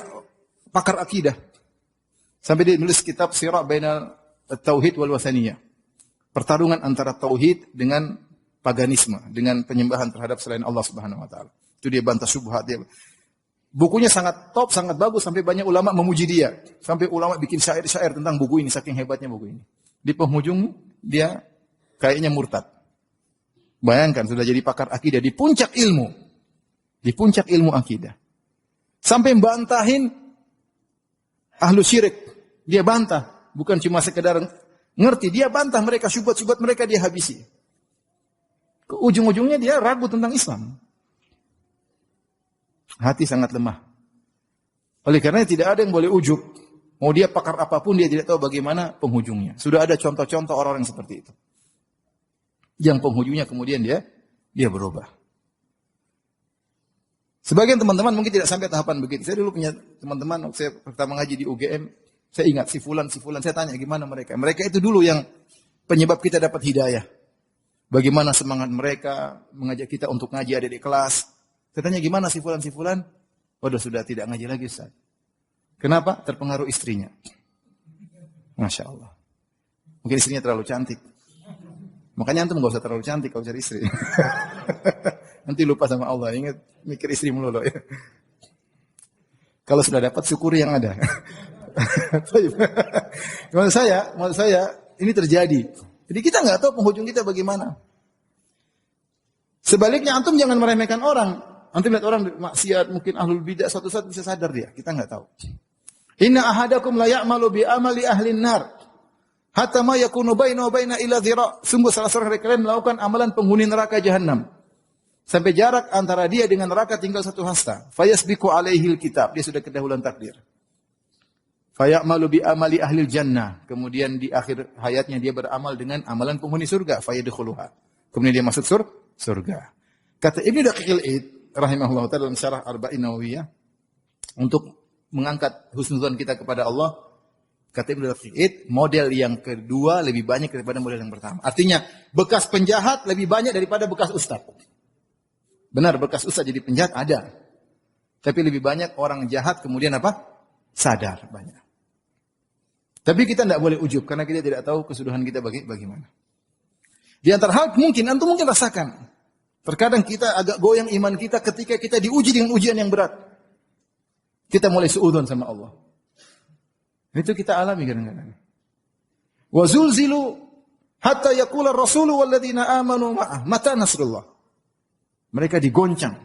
pakar akidah. Sampai dia menulis kitab Sirah Bainal Tauhid wal Wathaniyah. Pertarungan antara tauhid dengan paganisme, dengan penyembahan terhadap selain Allah Subhanahu wa taala. Itu dia bantah syubhat dia. Bukunya sangat top, sangat bagus sampai banyak ulama memuji dia. Sampai ulama bikin syair-syair tentang buku ini saking hebatnya buku ini. Di penghujung dia kayaknya murtad. Bayangkan sudah jadi pakar akidah di puncak ilmu. Di puncak ilmu akidah. Sampai bantahin ahlu syirik. Dia bantah. Bukan cuma sekedar ngerti. Dia bantah mereka, syubhat-syubhat mereka dia habisi. Ke ujung-ujungnya dia ragu tentang Islam. Hati sangat lemah. Oleh karena tidak ada yang boleh ujub. Mau dia pakar apapun, dia tidak tahu bagaimana penghujungnya. Sudah ada contoh-contoh orang-orang seperti itu. Yang penghujungnya kemudian dia berubah. Sebagian teman-teman mungkin tidak sampai tahapan begitu. Saya dulu punya teman-teman, saya pertama ngaji di UGM, saya ingat si fulan, saya tanya gimana mereka. Mereka itu dulu yang penyebab kita dapat hidayah. Bagaimana semangat mereka mengajak kita untuk ngaji ada di kelas. Saya tanya gimana si fulan? Waduh sudah tidak ngaji lagi Ustaz. Kenapa? Terpengaruh istrinya. Masya Allah. Mungkin istrinya terlalu cantik. Makanya antum gak usah terlalu cantik kalau cari istri. Nanti lupa sama Allah. Ingat mikir istri melulu ya. Kalau sudah dapat syukuri yang ada. Maksud saya ini terjadi. Jadi kita nggak tahu penghujung kita bagaimana. Sebaliknya antum jangan meremehkan orang. Antum lihat orang maksiat, mungkin ahlul bidah, suatu saat bisa sadar dia. Kita nggak tahu. Inna ahadakum la ya'malu bi amali ahlin nar. Hatta ma yakunu bainahu wa baina ila dhira'. Sungguh salah seorang dari kalian melakukan amalan penghuni neraka jahanam. Sampai jarak antara dia dengan neraka tinggal 1 hasta. Fayasbiqu alaihil kitab. Dia sudah kedahuluan takdir. Fayamalu bi amali ahlil jannah. Kemudian di akhir hayatnya dia beramal dengan amalan penghuni surga. Fayadkhuluha. Kemudian dia masuk surga. Kata Ibnu Daqiqil Id rahimahullah ta'ala dalam syarah Arba'in Nawawiyah untuk mengangkat husnuzan kita kepada Allah, kata Ibnu Daqiqil Id, model yang kedua lebih banyak daripada model yang pertama. Artinya bekas penjahat lebih banyak daripada bekas ustaz. Benar bekas ustaz jadi penjahat ada. Tapi lebih banyak orang jahat kemudian apa? Sadar banyak. Tapi kita tidak boleh ujub karena kita tidak tahu kesudahan kita bagaimana. Di antara hal antum mungkin rasakan. Terkadang kita agak goyang iman kita ketika kita diuji dengan ujian yang berat. Kita mulai suudzon sama Allah. Itu kita alami kadang-kadang. Wa zulzilu hatta yaqula ar-rasulu walladzina amanu ma'ah mata nasrullah. Mereka digoncang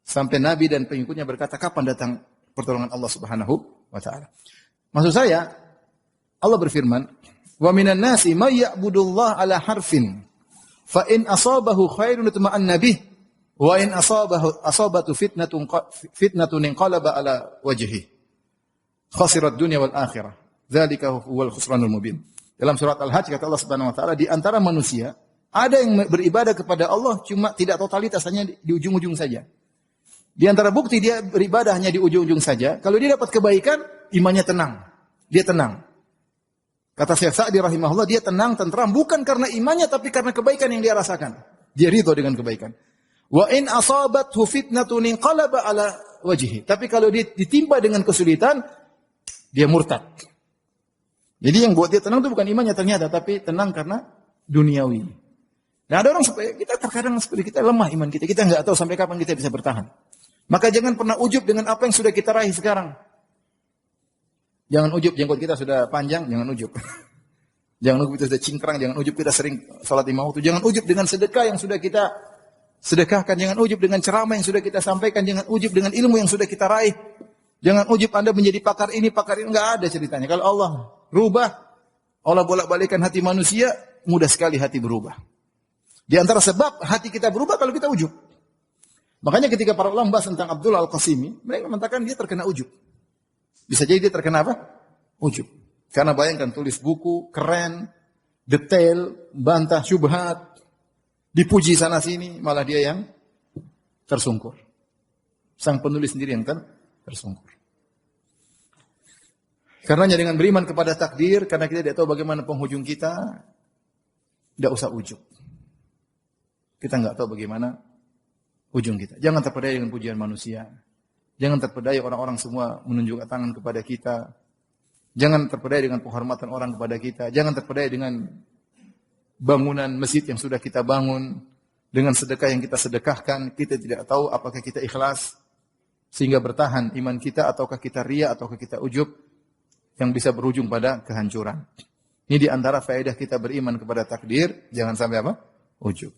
sampai Nabi dan pengikutnya berkata, kapan datang pertolongan Allah Subhanahu wa taala? Maksud saya, Allah berfirman, "Wa minan nasi may ya'budullah ala harfin, fa in asabahu khairun itma'anna bih, wa in asabatu fitnatun inqalaba ala wajhihi. Khasirat dunya wal akhirah. Dzalika huwal khusranul mubin." Dalam surat Al-Hajj kata Allah Subhanahu wa taala, di antara manusia ada yang beribadah kepada Allah cuma tidak totalitas, hanya di ujung-ujung saja. Di antara bukti dia beribadah hanya di ujung-ujung saja, kalau dia dapat kebaikan, imannya tenang. Dia tenang. Kata Syekh Sa'di rahimahullah, dia tenang, tentram, bukan karena imannya, tapi karena kebaikan yang dia rasakan. Dia ridho dengan kebaikan. Wa in asabathu fitnatun inqalaba ala wajhi. Tapi kalau dia ditimpa dengan kesulitan, dia murtad. Jadi yang buat dia tenang itu bukan imannya ternyata, tapi tenang karena duniawi. Nah ada orang supaya kita terkadang seperti kita lemah iman kita nggak tahu sampai kapan kita bisa bertahan. Maka jangan pernah ujub dengan apa yang sudah kita raih sekarang. Jangan ujub, jenggot kita sudah panjang, jangan ujub. Jangan ujub kita sudah cingkrang, jangan ujub kita sering salat 5 waktu. Jangan ujub dengan sedekah yang sudah kita sedekahkan, jangan ujub dengan ceramah yang sudah kita sampaikan, jangan ujub dengan ilmu yang sudah kita raih. Jangan ujub Anda menjadi pakar ini, enggak ada ceritanya. Kalau Allah rubah, Allah bolak-balikan hati manusia, mudah sekali hati berubah. Di antara sebab hati kita berubah kalau kita ujub. Makanya ketika para ulama bahas tentang Abdullah Al-Qasimi, mereka mengatakan dia terkena ujub. Bisa jadi dia terkena apa? Ujub. Karena bayangkan tulis buku, keren, detail, bantah syubhat, dipuji sana sini, malah dia yang tersungkur. Sang penulis sendiri yang tersungkur. Karenanya dengan beriman kepada takdir, karena kita tidak tahu bagaimana penghujung kita, tidak usah ujub. Kita nggak tahu bagaimana ujung kita. Jangan terpedaya dengan pujian manusia. Jangan terpedaya orang-orang semua menunjukkan tangan kepada kita. Jangan terpedaya dengan penghormatan orang kepada kita. Jangan terpedaya dengan bangunan masjid yang sudah kita bangun. Dengan sedekah yang kita sedekahkan. Kita tidak tahu apakah kita ikhlas. Sehingga bertahan iman kita. Ataukah kita ria. Ataukah kita ujub. Yang bisa berujung pada kehancuran. Ini diantara faedah kita beriman kepada takdir. Jangan sampai apa? Ujub.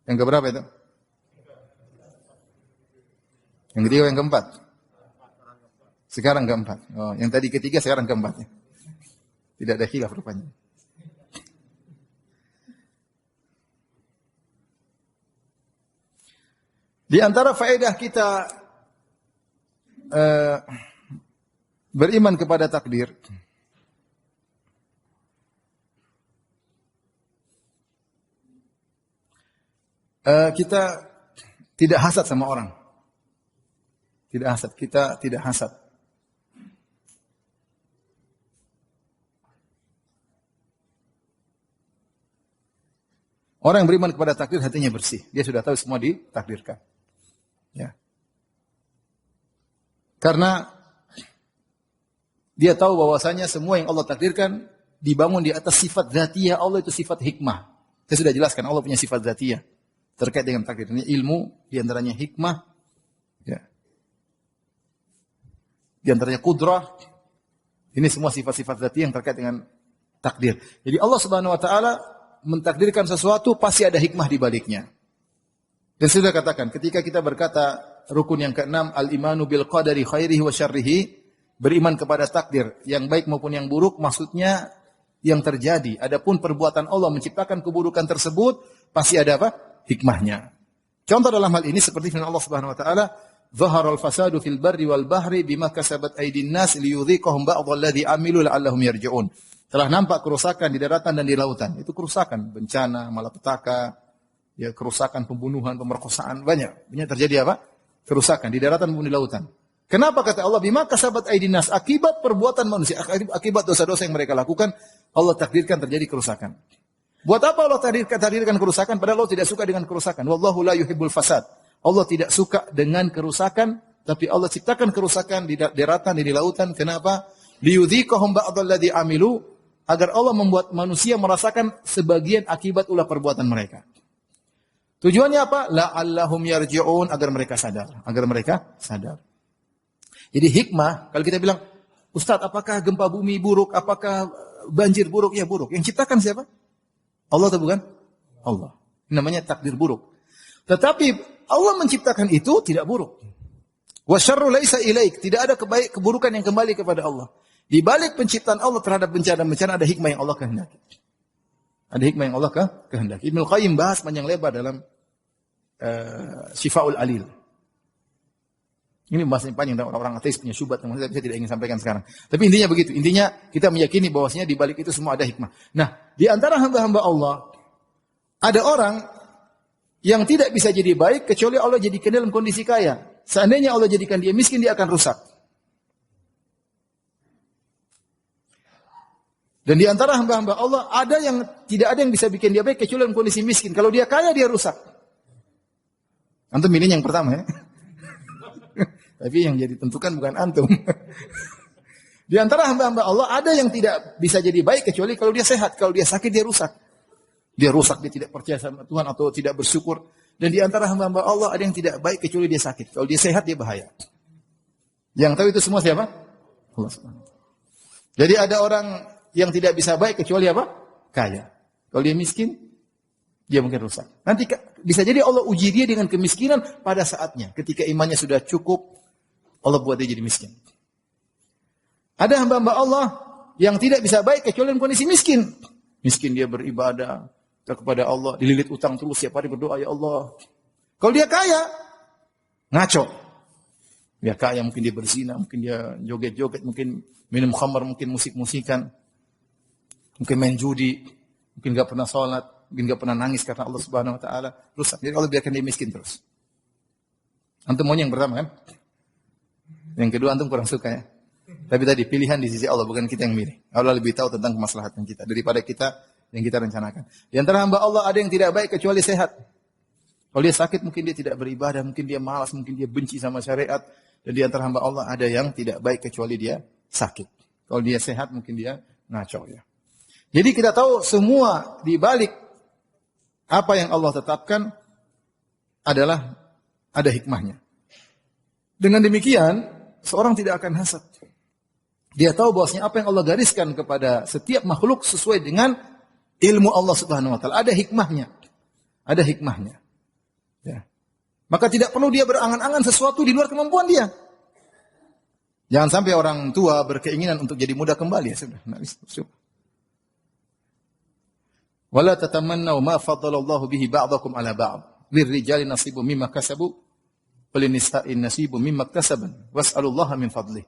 Yang keberapa itu? Yang ketiga, yang keempat. Sekarang keempat. Oh, yang tadi ketiga, sekarang keempatnya. Tidak ada khilaf rupanya. Di antara faedah kita beriman kepada takdir, kita tidak hasad sama orang. Tidak hasad, kita tidak hasad. Orang yang beriman kepada takdir hatinya bersih. Dia sudah tahu semua ditakdirkan. Ya. Karena dia tahu bahwasanya semua yang Allah takdirkan dibangun di atas sifat dzatiyah Allah, itu sifat hikmah. Saya sudah jelaskan Allah punya sifat dzatiyah terkait dengan takdir. Ini ilmu, di antaranya hikmah, ya. Di antaranya kudrah. Ini semua sifat-sifat dzatiyah yang terkait dengan takdir. Jadi Allah Subhanahu wa taala mentakdirkan sesuatu pasti ada hikmah di baliknya. Dan sudah katakan, ketika kita berkata rukun yang keenam, al-imanu bil qadari khairihi wa syarrihi, beriman kepada takdir yang baik maupun yang buruk, maksudnya yang terjadi. Adapun perbuatan Allah menciptakan keburukan tersebut, pasti ada apa? Hikmahnya. Contoh dalam hal ini seperti firman Allah Subhanahu wa taala, "Dhaharal fasadu fil barri wal bahri bima kasabat aydin nas liyudhiqahum ba'dalladzi amilu la'allahum yarji'un." Telah nampak kerusakan di daratan dan di lautan. Itu kerusakan, bencana, malapetaka, ya kerusakan, pembunuhan, pemerkosaan, banyak terjadi apa? Kerusakan di daratan maupun di lautan. Kenapa kata Allah bima kasabat aydin nas? Akibat perbuatan manusia, akibat dosa-dosa yang mereka lakukan, Allah takdirkan terjadi kerusakan. Buat apa Allah takdirkan kerusakan padahal Allah tidak suka dengan kerusakan? Wallahu la yuhibbul fasad. Allah tidak suka dengan kerusakan, tapi Allah ciptakan kerusakan di daratan dan di lautan. Kenapa? Liyudhiqahum ba'dalladzi amilu, agar Allah membuat manusia merasakan sebagian akibat ulah perbuatan mereka. Tujuannya apa? La'allahum yarji'un, agar mereka sadar. Jadi hikmah, kalau kita bilang, Ustaz, apakah gempa bumi buruk? Apakah banjir buruk? Ya buruk. Yang ciptakan siapa? Allah atau bukan? Allah. Ini namanya takdir buruk. Tetapi Allah menciptakan itu tidak buruk. Wa syarru laisa ilaik, tidak ada keburukan yang kembali kepada Allah. Di balik penciptaan Allah terhadap bencana-bencana ada hikmah yang Allah kehendaki. Ada hikmah yang Allah kehendaki. Ibnu Qayyim bahas panjang lebar dalam Syifaul Alil. Ini bahasanya panjang, dan orang-orang ateis punya syubhat yang saya tidak ingin sampaikan sekarang. Tapi intinya begitu. Intinya kita meyakini bahwasanya di balik itu semua ada hikmah. Nah, di antara hamba-hamba Allah ada orang yang tidak bisa jadi baik kecuali Allah jadikan dalam kondisi kaya. Seandainya Allah jadikan dia miskin, dia akan rusak. Dan di antara hamba-hamba Allah tidak ada yang bisa bikin dia baik kecuali dalam kondisi miskin. Kalau dia kaya, dia rusak. Antum milih yang pertama ya. Tapi yang jadi tentukan bukan antum. Di antara hamba-hamba Allah ada yang tidak bisa jadi baik kecuali kalau dia sehat. Kalau dia sakit, dia rusak. Dia rusak, dia tidak percaya sama Tuhan atau tidak bersyukur. Dan di antara hamba-hamba Allah ada yang tidak baik kecuali dia sakit. Kalau dia sehat, dia bahaya. Yang tahu itu semua siapa? Allah Subhanahu. Jadi ada orang yang tidak bisa baik kecuali apa? Kaya. Kalau dia miskin, dia mungkin rusak. Nanti bisa jadi Allah uji dia dengan kemiskinan pada saatnya. Ketika imannya sudah cukup, Allah buat dia jadi miskin. Ada hamba-hamba Allah yang tidak bisa baik kecuali dalam kondisi miskin. Miskin dia beribadah kepada Allah, dililit utang terus, setiap hari berdoa, ya Allah. Kalau dia kaya, ngaco. Dia kaya, mungkin dia berzina, mungkin dia joget-joget, mungkin minum khamar, mungkin musik-musikan. Mungkin main judi, mungkin gak pernah sholat, mungkin gak pernah nangis karena Allah Subhanahu wa taala, rusak. Jadi Allah biarkan dia miskin terus. Antum maunya yang pertama kan? Yang kedua antum kurang suka ya. Tapi tadi pilihan di sisi Allah, bukan kita yang milih. Allah lebih tahu tentang kemaslahatan kita daripada kita yang kita rencanakan. Di antara hamba Allah ada yang tidak baik kecuali sehat. Kalau dia sakit mungkin dia tidak beribadah, mungkin dia malas, mungkin dia benci sama syariat. Dan di antara hamba Allah ada yang tidak baik kecuali dia sakit. Kalau dia sehat mungkin dia ngaco ya. Jadi kita tahu semua di balik apa yang Allah tetapkan adalah ada hikmahnya. Dengan demikian, seorang tidak akan hasad. Dia tahu bahwasanya apa yang Allah gariskan kepada setiap makhluk sesuai dengan ilmu Allah Subhanahu wa taala. Ada hikmahnya. Ada hikmahnya. Ya. Maka tidak perlu dia berangan-angan sesuatu di luar kemampuan dia. Jangan sampai orang tua berkeinginan untuk jadi muda kembali, ya sudah. Nah, wala tatamannaw ma faddalallahu bihi ba'dakum ala ba'd. Lirrijali nasibun mimma kasabu walinisa'in nasibun mimma iktasaban was'alullaha min fadlih.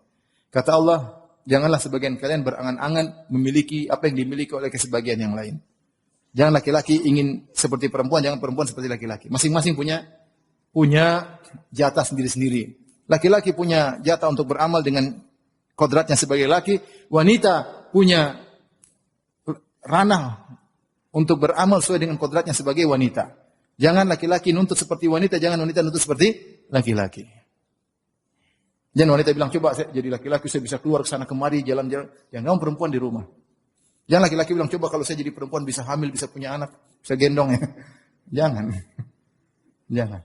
Kata Allah, janganlah sebagian kalian berangan-angan memiliki apa yang dimiliki oleh sebagian yang lain. Jangan laki-laki ingin seperti perempuan, jangan perempuan seperti laki-laki. Masing-masing punya jatah sendiri-sendiri. Laki-laki punya jatah untuk beramal dengan kodratnya sebagai laki. Wanita punya ranah untuk beramal sesuai dengan kodratnya sebagai wanita. Jangan laki-laki nuntut seperti wanita, jangan wanita nuntut seperti laki-laki. Jangan wanita bilang, coba saya jadi laki-laki, saya bisa keluar ke sana kemari, jalan-jalan. Jangan, kamu perempuan di rumah. Jangan laki-laki bilang, coba kalau saya jadi perempuan bisa hamil, bisa punya anak, bisa gendong ya. Jangan. Jangan.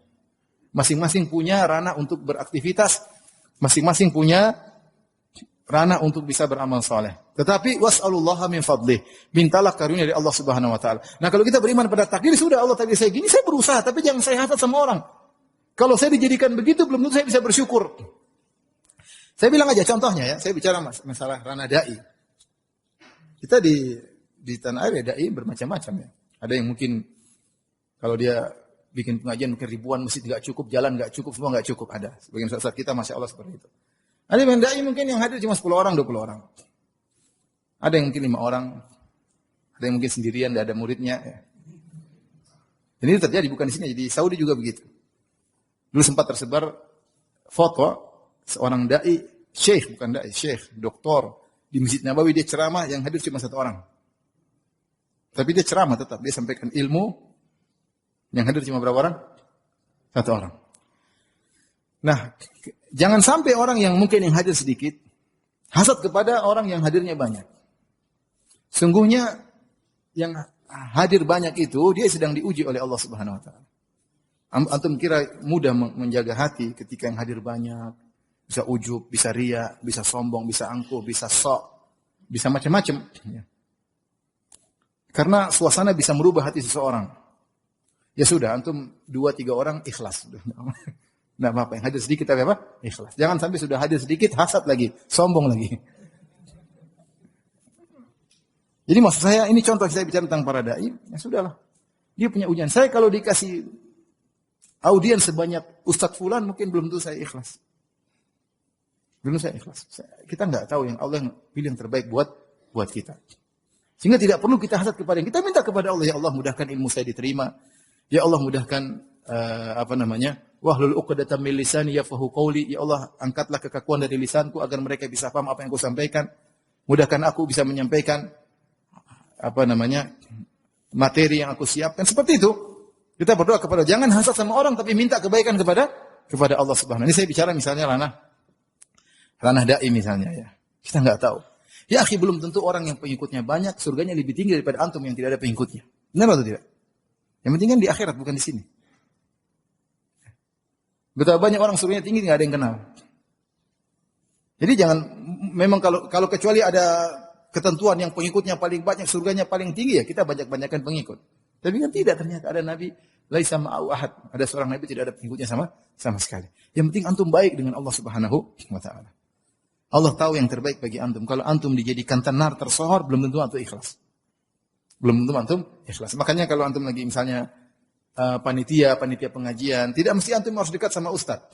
Masing-masing punya ranah untuk beraktivitas, masing-masing punya ranah untuk bisa beramal saleh. Tetapi was'alullaha min fadlih, mintalah karunia dari Allah Subhanahu wa taala. Nah, kalau kita beriman pada takdir, sudah Allah takdir saya gini, saya berusaha, tapi jangan saya hasad sama orang. Kalau saya dijadikan begitu, belum tentu saya bisa bersyukur. Saya bilang aja contohnya ya, saya bicara masalah ranah dai. Kita di tanah air ya, dai bermacam-macam ya. Ada yang mungkin kalau dia bikin pengajian mungkin ribuan, masjid nggak cukup, jalan nggak cukup, semua nggak cukup, ada. Sebagian saat kita masya Allah seperti itu. Ada yang dai mungkin yang hadir cuma 10 orang, 20 orang. Ada yang mungkin 5 orang, ada yang mungkin sendirian, tidak ada muridnya. Ya. Dan ini terjadi bukan di sini, di Saudi juga begitu. Dulu sempat tersebar foto seorang dai, syekh bukan dai, syekh, doktor di Masjid Nabawi, dia ceramah yang hadir cuma 1 orang. Tapi dia ceramah tetap, dia sampaikan ilmu. Yang hadir cuma berapa orang? 1 orang. Nah, jangan sampai orang yang mungkin yang hadir sedikit hasad kepada orang yang hadirnya banyak. Sungguhnya yang hadir banyak itu dia sedang diuji oleh Allah Subhanahu wa taala. Antum kira mudah menjaga hati ketika yang hadir banyak, bisa ujub, bisa riya, bisa sombong, bisa angkuh, bisa sok, bisa macam-macam. Karena suasana bisa merubah hati seseorang. Ya sudah, antum 2-3 orang ikhlas. Nah, apa yang hadir sedikit tapi apa? Ikhlas. Jangan sampai sudah hadir sedikit hasad lagi, sombong lagi. Jadi maksud saya, ini contoh saya bicara tentang para dai, ya sudahlah. Dia punya ujian. Saya kalau dikasih audiens sebanyak Ustadz Fulan mungkin belum tentu saya ikhlas. Belum saya ikhlas. Kita nggak tahu yang Allah yang pilih yang terbaik buat kita. Sehingga tidak perlu kita hasad kepada yang kita minta kepada Allah, ya Allah mudahkan ilmu saya diterima. Ya Allah mudahkan wahlul 'uqdatam min lisani yafqahu qawli. Ya Allah angkatlah kekakuan dari lisanku agar mereka bisa paham apa yang aku sampaikan. Mudahkan aku bisa menyampaikan materi yang aku siapkan. Seperti itu. Kita berdoa kepada jangan hasad sama orang tapi minta kebaikan kepada Allah Subhanahu. Ini saya bicara misalnya ranah dai misalnya ya. Kita enggak tahu. Ya akhi, belum tentu orang yang pengikutnya banyak surganya lebih tinggi daripada antum yang tidak ada pengikutnya. Benar atau tidak? Yang penting kan di akhirat bukan di sini. Betapa banyak orang surganya tinggi enggak ada yang kenal. Jadi jangan memang kalau kecuali ada ketentuan yang pengikutnya paling banyak, surganya paling tinggi ya kita banyak-banyakan pengikut. Tapi kan tidak, ternyata ada nabi laisa ma'ahu ahad. Ada seorang nabi tidak ada pengikutnya sama sekali. Yang penting antum baik dengan Allah Subhanahu wa taala. Allah tahu yang terbaik bagi antum. Kalau antum dijadikan tenar tersohor, belum tentu antum ikhlas. Belum tentu antum ikhlas. Makanya kalau antum lagi misalnya panitia pengajian, tidak mesti antum harus dekat sama ustaz.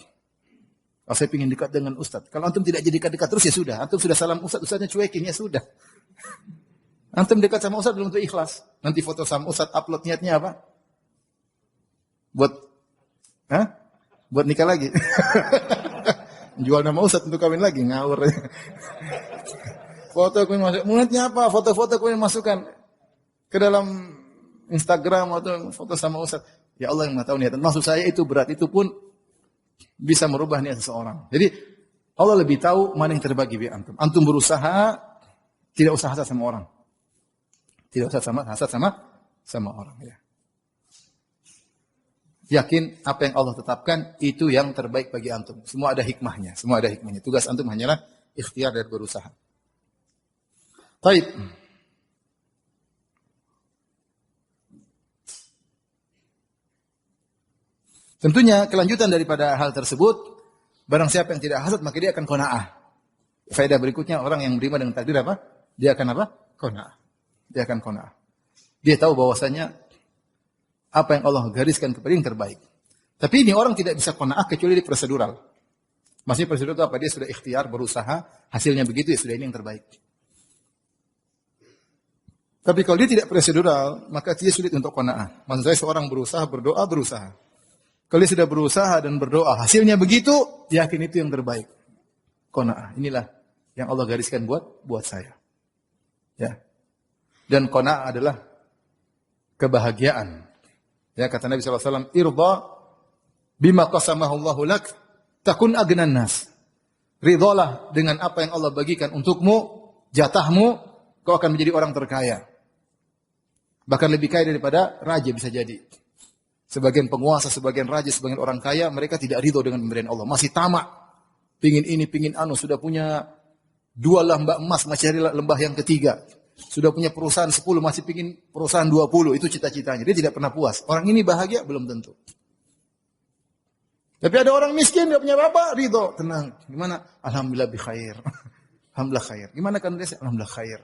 Oh, saya ingin dekat dengan ustaz. Kalau antum tidak jadi dekat terus ya sudah. Antum sudah salam ustaznya cuekin ya sudah. Antum dekat sama ustaz belum tentu ikhlas. Nanti foto sama ustaz upload niatnya apa? Buat nikah lagi. Jual nama ustaz untuk kawin lagi, ngawur. Foto kemudian masuk. Niatnya apa? Foto-foto kemudian masukkan ke dalam Instagram atau foto sama ustaz. Ya Allah yang tahu niatan. Maksud saya itu berat, itu pun bisa merubah niat seseorang. Jadi Allah lebih tahu mana yang terbaik bagi antum. Antum berusaha tidak usah hasad sama orang. Tidak usah hasad sama orang ya. Yakin apa yang Allah tetapkan itu yang terbaik bagi antum. Semua ada hikmahnya, Tugas antum hanyalah ikhtiar dan berusaha. Baik. Tentunya kelanjutan daripada hal tersebut, barang siapa yang tidak hasad maka dia akan qanaah. Faedah berikutnya, orang yang beriman dengan takdir apa? Dia akan apa? Qanaah. Dia akan qanaah. Dia tahu bahwasanya apa yang Allah gariskan kepada dia yang terbaik. Tapi ini orang tidak bisa qanaah kecuali di prosedural. Maksudnya prosedural itu apa? Dia sudah ikhtiar, berusaha, hasilnya begitu ya sudah ini yang terbaik. Tapi kalau dia tidak prosedural, maka dia sulit untuk qanaah. Maksud saya seorang berusaha, berdoa, berusaha. Kalau dia sudah berusaha dan berdoa, hasilnya begitu, yakin itu yang terbaik. Qanaah. Inilah yang Allah gariskan buat saya. Ya. Dan qanaah adalah kebahagiaan. Ya, kata Nabi SAW, irda bima qasamahu Allahu lak, takun agnan nas. Ridhalah dengan apa yang Allah bagikan untukmu, jatahmu, kau akan menjadi orang terkaya. Bahkan lebih kaya daripada raja bisa jadi. Sebagian penguasa, sebagian raja, sebagian orang kaya, mereka tidak ridho dengan pemberian Allah. Masih tamak. Pingin ini, pingin anu. Sudah punya 2 lembah emas, masih cari lembah yang ketiga. Sudah punya perusahaan 10, masih pingin perusahaan 20. Itu cita-citanya. Dia tidak pernah puas. Orang ini bahagia? Belum tentu. Tapi ada orang miskin, dia punya apa? Ridho, tenang. Gimana? Alhamdulillah bi khair. Alhamdulillah khair. Gimana kan dia? Alhamdulillah khair.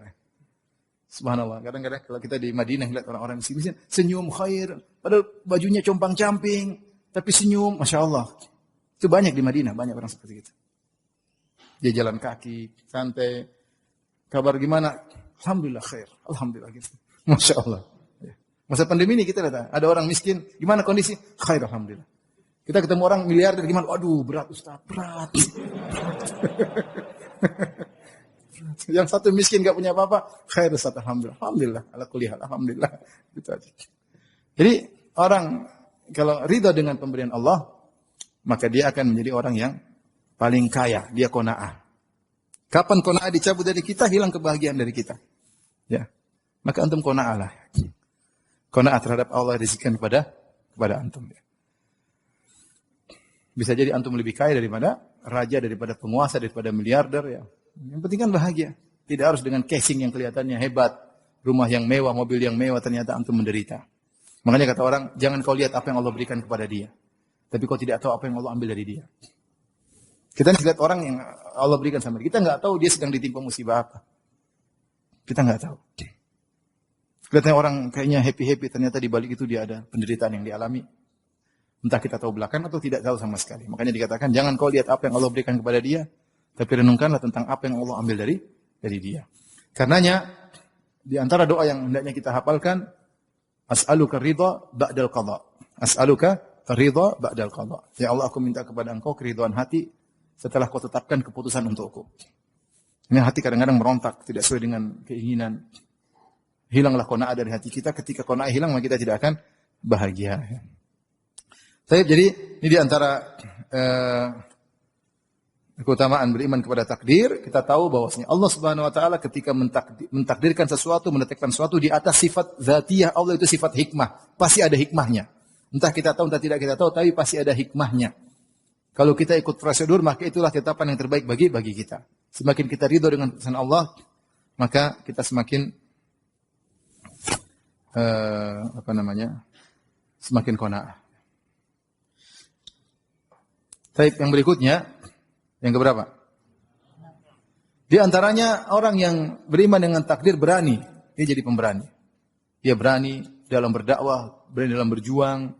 Subhanallah. Kadang-kadang kalau kita di Madinah lihat orang-orang miskin, senyum khair. Padahal bajunya compang-camping, tapi senyum, Masya Allah. Itu banyak di Madinah, banyak orang seperti itu. Dia jalan kaki, santai. Kabar gimana? Alhamdulillah khair. Alhamdulillah gitu. Masya Allah. Masa pandemi ini kita lihat, ada orang miskin, gimana kondisi? Khair, Alhamdulillah. Kita ketemu orang miliarder gimana? Waduh, berat Ustaz, berat. Yang satu miskin gak punya apa-apa, khair Ustaz, Alhamdulillah. Alhamdulillah, ala kulli hal, Alhamdulillah. Gitu aja. Jadi orang kalau ridha dengan pemberian Allah, maka dia akan menjadi orang yang paling kaya. Dia qanaah. Kapan qanaah dicabut dari kita, hilang kebahagiaan dari kita. Ya, maka antum qanaah lah. Qanaah terhadap Allah rizkikan kepada antum. Ya. Bisa jadi antum lebih kaya daripada raja, daripada penguasa, daripada miliarder. Ya. Yang penting kan bahagia. Tidak harus dengan casing yang kelihatannya hebat, rumah yang mewah, mobil yang mewah, ternyata antum menderita. Makanya kata orang, jangan kau lihat apa yang Allah berikan kepada dia. Tapi kau tidak tahu apa yang Allah ambil dari dia. Kita lihat orang yang Allah berikan sama dia. Kita nggak tahu dia sedang ditimpa musibah apa. Kita nggak tahu. Kelihatannya orang kayaknya happy-happy, ternyata di balik itu dia ada penderitaan yang dialami. Entah kita tahu belakang atau tidak tahu sama sekali. Makanya dikatakan, jangan kau lihat apa yang Allah berikan kepada dia, tapi renungkanlah tentang apa yang Allah ambil dari dia. Karenanya, di antara doa yang hendaknya kita hafalkan, as'aluka ridha ba'dal qadha. As'aluka ridha ba'dal qadha. Ya Allah, aku minta kepada engkau keridhaan hati setelah kau tetapkan keputusan untukku. Ini hati kadang-kadang merontak, tidak sesuai dengan keinginan. Hilanglah qanaah dari hati kita. Ketika qanaah hilang, maka kita tidak akan bahagia. Jadi ini di antara keutamaan beriman kepada takdir. Kita tahu bahwasanya Allah Subhanahu Wa Taala ketika mentakdirkan sesuatu, menetapkan sesuatu di atas sifat zatiyah Allah, itu sifat hikmah. Pasti ada hikmahnya. Entah kita tahu, entah tidak kita tahu, tapi pasti ada hikmahnya. Kalau kita ikut prosedur, maka itulah ketetapan yang terbaik bagi kita. Semakin kita ridho dengan keputusan Allah, maka kita semakin semakin qanaah. Baik, yang berikutnya, yang keberapa? Di antaranya orang yang beriman dengan takdir berani. Dia jadi pemberani. Dia berani dalam berdakwah, berani dalam berjuang,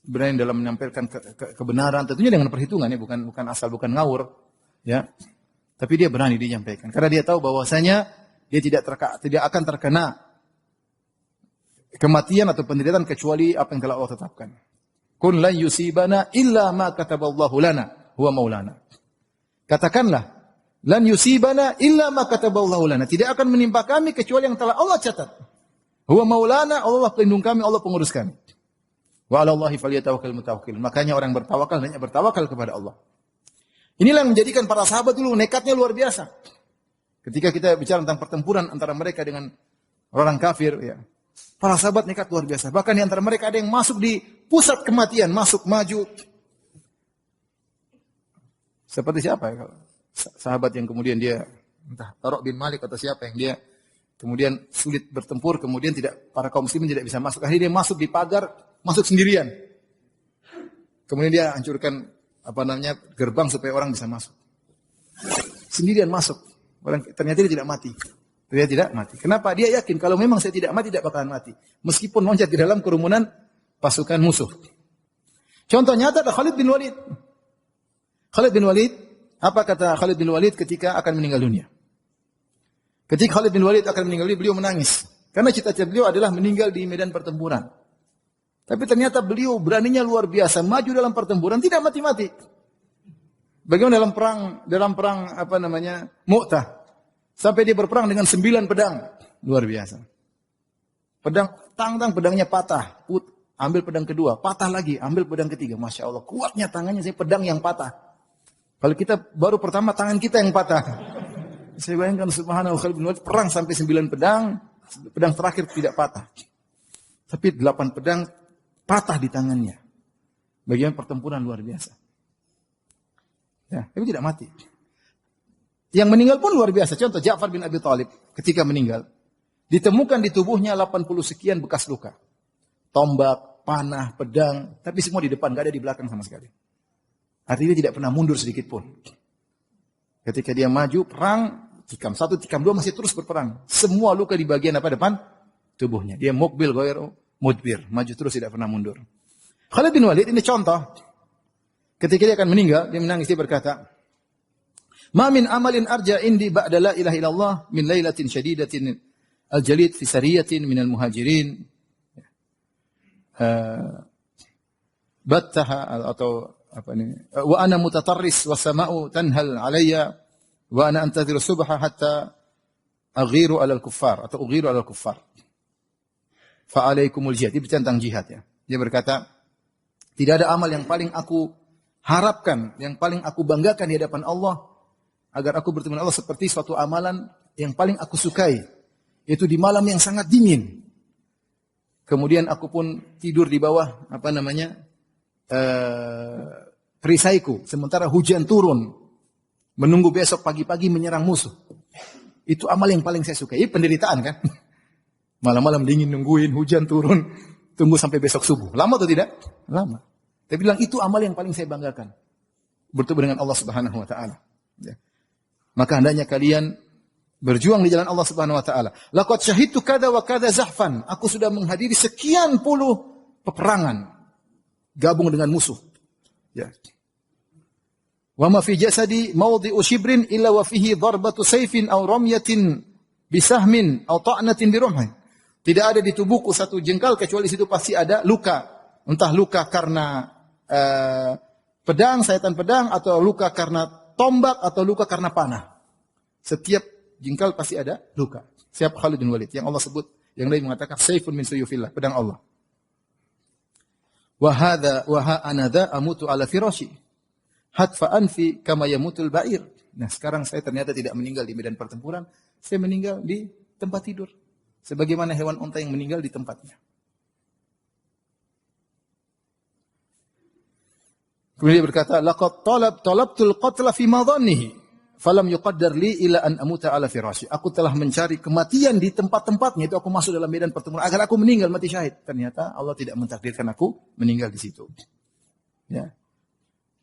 berani dalam menyampaikan kebenaran. Tentunya dengan perhitungan, ya, bukan asal, bukan ngawur. Ya, tapi dia berani menyampaikan. Karena dia tahu bahwasanya dia tidak akan terkena kematian atau penderitaan kecuali apa yang telah Allah tetapkan. Kun lan yusibana illa ma kataballahu lana huwa maulana. Katakanlah, lan yusibana illa ma kataballahu lana. Tidak akan menimpa kami kecuali yang telah Allah catat. Huwa maulana, Allah pelindung kami, Allah pengurus kami. Wa 'ala Allahi falyatawakkal mutawakkilun. Makanya orang bertawakal hanya bertawakal kepada Allah. Inilah yang menjadikan para sahabat dulu nekatnya luar biasa. Ketika kita bicara tentang pertempuran antara mereka dengan orang kafir, ya. Para sahabat nekat luar biasa. Bahkan di antara mereka ada yang masuk di pusat kematian, masuk maju. Seperti siapa ya? Sahabat yang kemudian dia entah Tariq bin Malik atau siapa yang dia kemudian sulit bertempur, kemudian para kaum muslimin tidak bisa masuk. Akhirnya dia masuk di pagar, masuk sendirian. Kemudian dia hancurkan gerbang supaya orang bisa masuk. sendirian masuk. Ternyata dia tidak mati. Dia tidak mati. Kenapa? Dia yakin kalau memang saya tidak mati, tidak bakalan mati. Meskipun loncat di dalam kerumunan pasukan musuh. Contoh nyata ada Khalid bin Walid. Khalid bin Walid, apa kata Khalid bin Walid ketika akan meninggal dunia? Ketika Khalid bin Walid akan meninggal dunia, beliau menangis. Karena cita-cita beliau adalah meninggal di medan pertempuran. Tapi ternyata beliau beraninya luar biasa, maju dalam pertempuran, tidak mati-mati. Bagaimana dalam perang apa namanya? Mu'tah. Sampai dia berperang dengan 9 pedang. Luar biasa. Pedangnya patah. Ambil pedang kedua, patah lagi, ambil pedang ketiga. Masya Allah, kuatnya tangannya, saya pedang yang patah. Kalau kita baru pertama, tangan kita yang patah. Saya bayangkan subhanallah, Khalid bin Walid perang sampai 9 pedang, pedang terakhir tidak patah. Tapi 8 pedang patah di tangannya. Bagian pertempuran luar biasa. Ya, tapi tidak mati. Yang meninggal pun luar biasa. Contoh Ja'far bin Abi Thalib ketika meninggal, ditemukan di tubuhnya 80 sekian bekas luka. Tombak, panah, pedang, tapi semua di depan, enggak ada di belakang sama sekali. Artinya dia tidak pernah mundur sedikit pun. Ketika dia maju perang, tikam 1, tikam 2 masih terus berperang. Semua luka di bagian apa depan tubuhnya. Dia mukbil ghairu mudbir, maju terus tidak pernah mundur. Khalid bin Walid ini contoh. Ketika dia akan meninggal, dia menangis, dia berkata, "Ma min amalin arja indi ba'da la ilaha illallah min lailatin syadidatin al-jalid fi sariyatin min al-muhajirin." Battaha atau apa ini? Wa ana mutatarris was sama'u tanhal alayya wa ana antadhiru subha hatta aghiru 'ala al-kuffar atau ughiru 'ala al-kuffar. Fa alaikumul jihad. Ini tentang jihad ya. Dia berkata, tidak ada amal yang paling aku harapkan, yang paling aku banggakan di hadapan Allah agar aku bertemu Allah seperti suatu amalan yang paling aku sukai, yaitu di malam yang sangat dingin. Kemudian aku pun tidur di bawah apa namanya perisaiku, sementara hujan turun, menunggu besok pagi-pagi menyerang musuh. Itu amal yang paling saya sukai. Ini penderitaan kan? Malam-malam dingin nungguin hujan turun, tunggu sampai besok subuh. Lama atau tidak? Lama. Dia bilang itu amal yang paling saya banggakan. Bertemu dengan Allah Subhanahu wa taala. Ya. Maka hendaknya kalian berjuang di jalan Allah Subhanahu wa taala. Laqad syahidtu kada wa kada zahfan. Aku sudah menghadiri sekian puluh peperangan gabung dengan musuh. Ya. Wa ma fi jasadi mawdi'u shibrin illa wa fihi darbatu sayfin aw ramyatin bisahmin aw ta'natin bi rumhin. Tidak ada di tubuhku satu jengkal kecuali situ pasti ada luka. Entah luka karena pedang, sayatan pedang, atau luka karena tombak, atau luka karena panah. Setiap jengkal pasti ada luka. Siapa Khalid bin Walid? Yang Allah sebut, yang lain mengatakan sayfun min suyufillah, pedang Allah. Wa ha anadha amutu ala firashi hatfa anfi kama yamutul ba'ir. Nah, sekarang saya ternyata tidak meninggal di medan pertempuran, saya meninggal di tempat tidur. Sebagaimana hewan unta yang meninggal di tempatnya. Kemudian dia berkata, laqad talabtul qatla fi madhannihi falam yuqaddar li ila an amuta ala firashi. Aku telah mencari kematian di tempat-tempatnya, itu aku masuk dalam medan pertempuran agar aku meninggal mati syahid. Ternyata Allah tidak mentakdirkan aku meninggal di situ. Ya.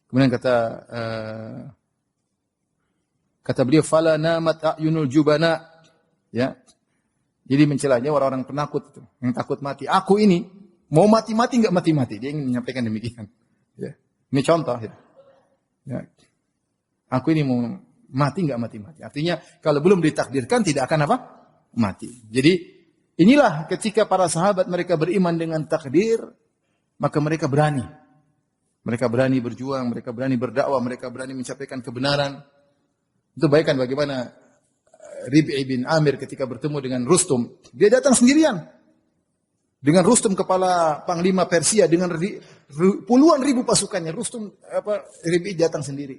Kemudian kata beliau, fala namat ayunul jubana. Ya. Jadi mencelanya orang-orang penakut itu, yang takut mati. Aku ini mau mati-mati enggak mati-mati. Dia ingin menyampaikan demikian. Ya. Ini contoh ya. Ya. Aku ini mau mati enggak mati-mati. Artinya kalau belum ditakdirkan tidak akan apa? Mati. Jadi inilah ketika para sahabat mereka beriman dengan takdir, maka mereka berani. Mereka berani berjuang, mereka berani berdakwah, mereka berani menyampaikan kebenaran. Itu bayangkan bagaimana Rib'i bin Amir ketika bertemu dengan Rustum. Dia datang sendirian. Dengan Rustum kepala panglima Persia dengan puluhan ribu pasukannya, Rib'i datang sendiri.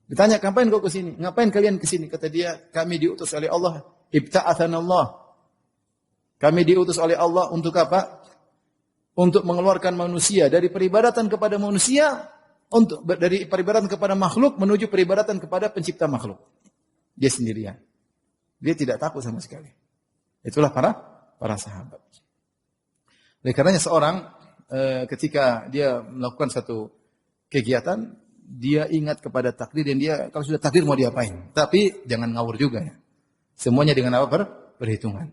Ditanya, "Ngapain kau ke sini? Ngapain kalian ke sini?" Kata dia, "Kami diutus oleh Allah, ibta'atsana Allah." Kami diutus oleh Allah untuk apa? Untuk mengeluarkan manusia dari peribadatan kepada manusia, dari peribadatan kepada makhluk menuju peribadatan kepada pencipta makhluk. Dia sendirian. Dia tidak takut sama sekali. Itulah para sahabat. Oleh karenanya seorang ketika dia melakukan satu kegiatan, dia ingat kepada takdir dan dia kalau sudah takdir mau diapain. Tapi jangan ngawur juga ya. Semuanya dengan apa? Perhitungan.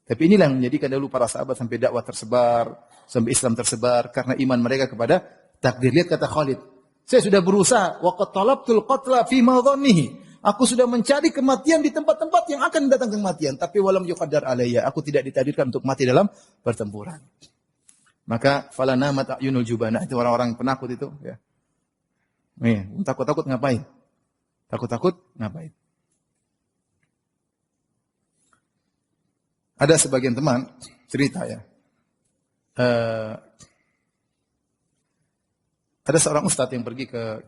Tapi inilah yang menjadikan dulu para sahabat sampai dakwah tersebar, sampai Islam tersebar karena iman mereka kepada takdir. Lihat kata Khalid, saya sudah berusaha waqad talabtul qatla fi madhannihi. Aku sudah mencari kematian di tempat-tempat yang akan datang kematian, tapi walam yuqaddar alayya, aku tidak ditakdirkan untuk mati dalam pertempuran. Maka fala namat ayunul jubana, itu orang-orang penakut itu ya. Nih, takut-takut ngapain? Takut-takut ngapain? Ada sebagian teman cerita ya. Ada seorang ustadz yang pergi ke